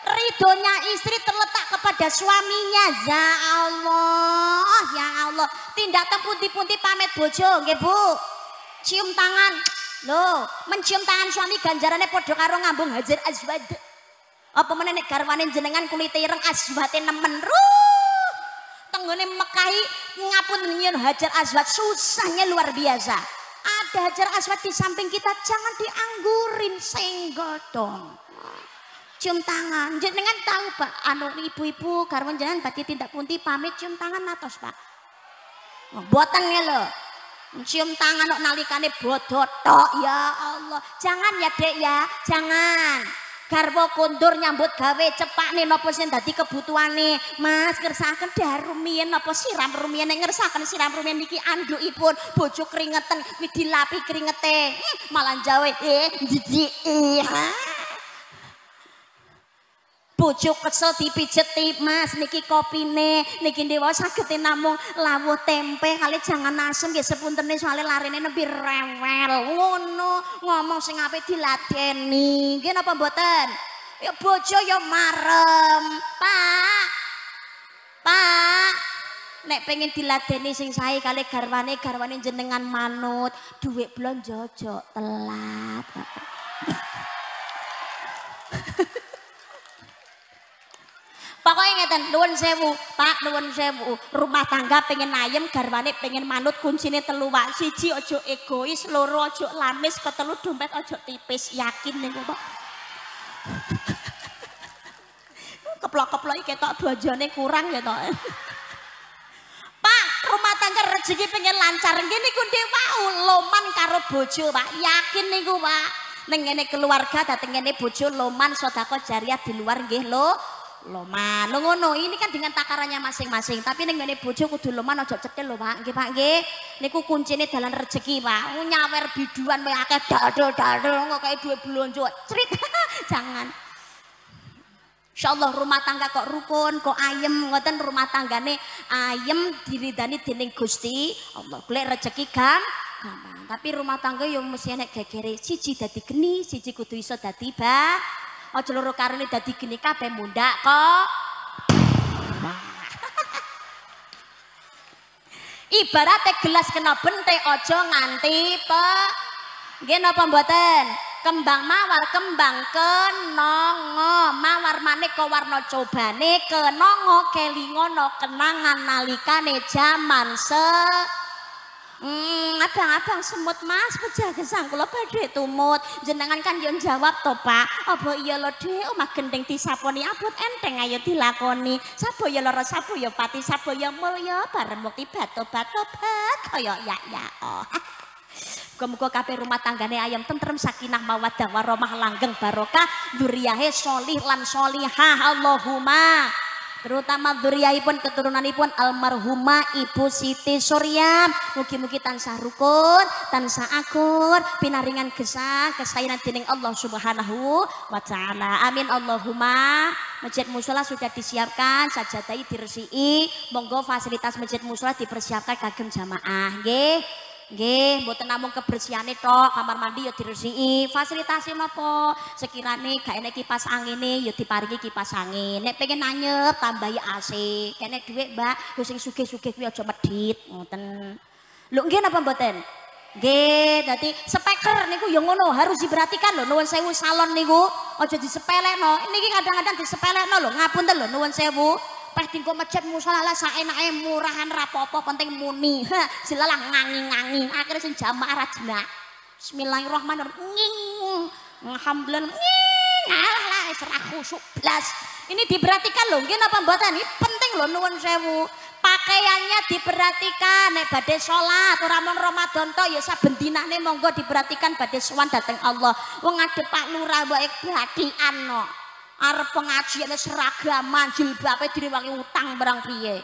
Ridhonya istri terletak kepada suaminya, ya Allah. Tindak temputi-punti pamit bojo nggih Bu. Cium tangan. Loh, mencium tangan suami ganjarannya padha karo ngambung hajar aswad. Apa meneh nek garwane jenengan kulite ireng aswate nemen ruh. Tenggone Mekahi ngapun nyun hajar aswad susahnya luar biasa. Ada hajar aswad di samping kita, jangan dianggurin, senggol dong. Cium tangan, jenengan tahu Pak, anu ibu-ibu garwan jenengan badhe tindak pundi pamit cium tangan atos Pak. Mboten ya lho. Cium tangan kok nalikane bodho tok, ya Allah. Jangan ya Dek ya, jangan. Garwa kondur nyambut gawe cepakne napa sing dadi kebutuhane Mas ngersakaken dah rumiyin napa siram rumiyin nek ngersakaken siram rumiyin niki andukipun bojo keringetan dilapi keringete malah jawe jijik bojo kesel dipijeti Mas niki kopine niki dewa saged namung lawuh tempe kali jangan asem nggih sepuntene soalé larene nembe rewel ngono ngomong sing apik diladeni nggih napa mboten ya bojo ya marem Pak nek pengen diladeni sing sae kali garwane jenengan manut dhuwit blonjo aja telat pokoknya ngeten nuwun sewu Pak nuwun sewu rumah tangga pengen ayem garwane pengen manut kuncine telu Pak siji ojo egois loro ojo lamis ketelu dompet ojo tipis yakin niku Pak keplok-keplok ketok bojone kurang ya tok Pak rumah tangga rezeki pengen lancar nggih niku wau loman karo bojo Pak yakin niku Pak ning ngene keluarga dateng ngene bojo loman sedekah jariah di luar nggih lho loman ngono ini kan dengan takarannya masing-masing tapi ning ngene bojo kudu loman aja cetil lho Pak nggih niku kuncine dalan rezeki Pak nyawer biduan wae akeh dadel-dadel kok kayak duwe blonjo crit jangan insyaallah rumah tangga kok rukun kok ayem ngoten rumah tanggane ayem diridani dening Gusti Allah golek rezeki gampang tapi rumah tangga yo mesti enek gegere siji dadi geni siji kudu iso dadi aja loro karene dadi geni kabeh mundak kok. Ibarate gelas kena bentek aja nganti nggih napa mboten? Kembang mawar kembang kenongo mawar manik kok warna cobane kenongo kelingono kenangan nalikane jaman abang semut Mas pejah gesang kula badhe tumut jenengan kan yo jawab to Pak apa iya lho Dek omah gendeng disaponi abot enteng ayo dilakoni sapa ya lara sapa ya pati sapa ya mulya bareng mukti tobat kaya ya muga-muga kabeh rumah tanggane ayam tentrem sakinah mawaddah warahmah langgeng barokah dzurriyahe sholih lan sholihah Allahumma terutama dzurriyahipun keturunanipun almarhumah Ibu Siti Suryam mugi-mugi tansah rukun tansah akur pinaringan gesang kesayangan dening Allah Subhanahu wa taala amin Allahumma masjid mushola sudah disiapkan sajadah diresiki monggo fasilitas masjid mushola dipersiapkan kagem jamaah nggih mboten namung kebersihane tok kamar mandi ya diresiki fasilitasé napa sekirane gak enek kipas angine ya diparingi kipas angin nek pengen anyep tambahi AC kene dhuwit Mbak sing sugih-sugih kuwi aja medhit ngoten lho nggih napa mboten nggih dadi speaker niku ya ngono harus diperhatikan lho nuwun sewu salon niku aja disepelekno niki kadang-kadang disepelekno lho ngapunten lho nuwun sewu pas dinggo masjid mushola lah saenake murahan rapopo penting muni silalah ngangi-ngangi akhirnya sing jamaah ra jenak bismillahirrahmanirrahim alhamdulillah alah serah khusuk blas ini diperhatikan loh nggih napa mboten ini penting loh nuwun sewu pakaiannya diperhatikan nek badhe salat ora mung Ramadan tok ya saben dinane monggo diperhatikan badhe sowan dhateng Allah wong ngadep Pak Lurah wae badian no arep pengajian seragaman jilbabe direwangi utang barang piye.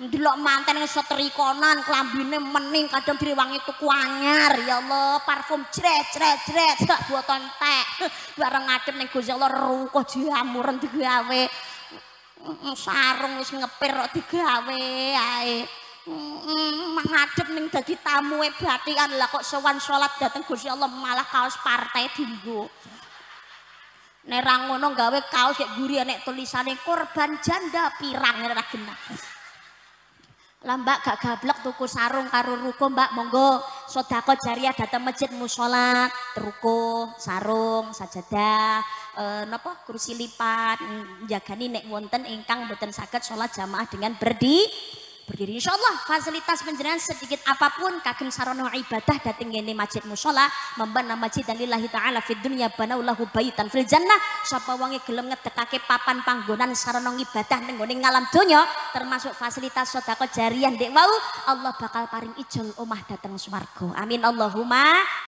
Ndelok manten setrikonan klambine mening kadang direwangi tuku anyar ya Allah parfum jret sak botol entek bareng ngadep ning Gusti Allah rukuh jamuran digawe sarung wis ngepir kok digawe ae ngadep ning dadi tamu batikan lah kok sowan salat dateng Gusti Allah malah kaos partai dinggo nek ra ngono gawe kaos kek guri nek tulisane korban janda pirang ora genah. Lah Mbak gak gablek tuku sarung karo ruko Mbak monggo sedekah jariah datang masjid musholat ruko sarung sajadah napa kursi lipat njagani nek wonten ingkang mboten saged salat jamaah dengan berdiri insyaallah fasilitas panjenengan sedikit apapun kagem sarana ibadah dhateng ngene masjid mushola membana masjid lillahi taala fid dunya banaulahu baitan fil jannah sapa wonge gelem ngedekake papan panggonan sarana ibadah ning ngene ngalam donya termasuk fasilitas sedekah jariah ndek wau Allah bakal paring ijol omah dhateng swarga amin Allahumma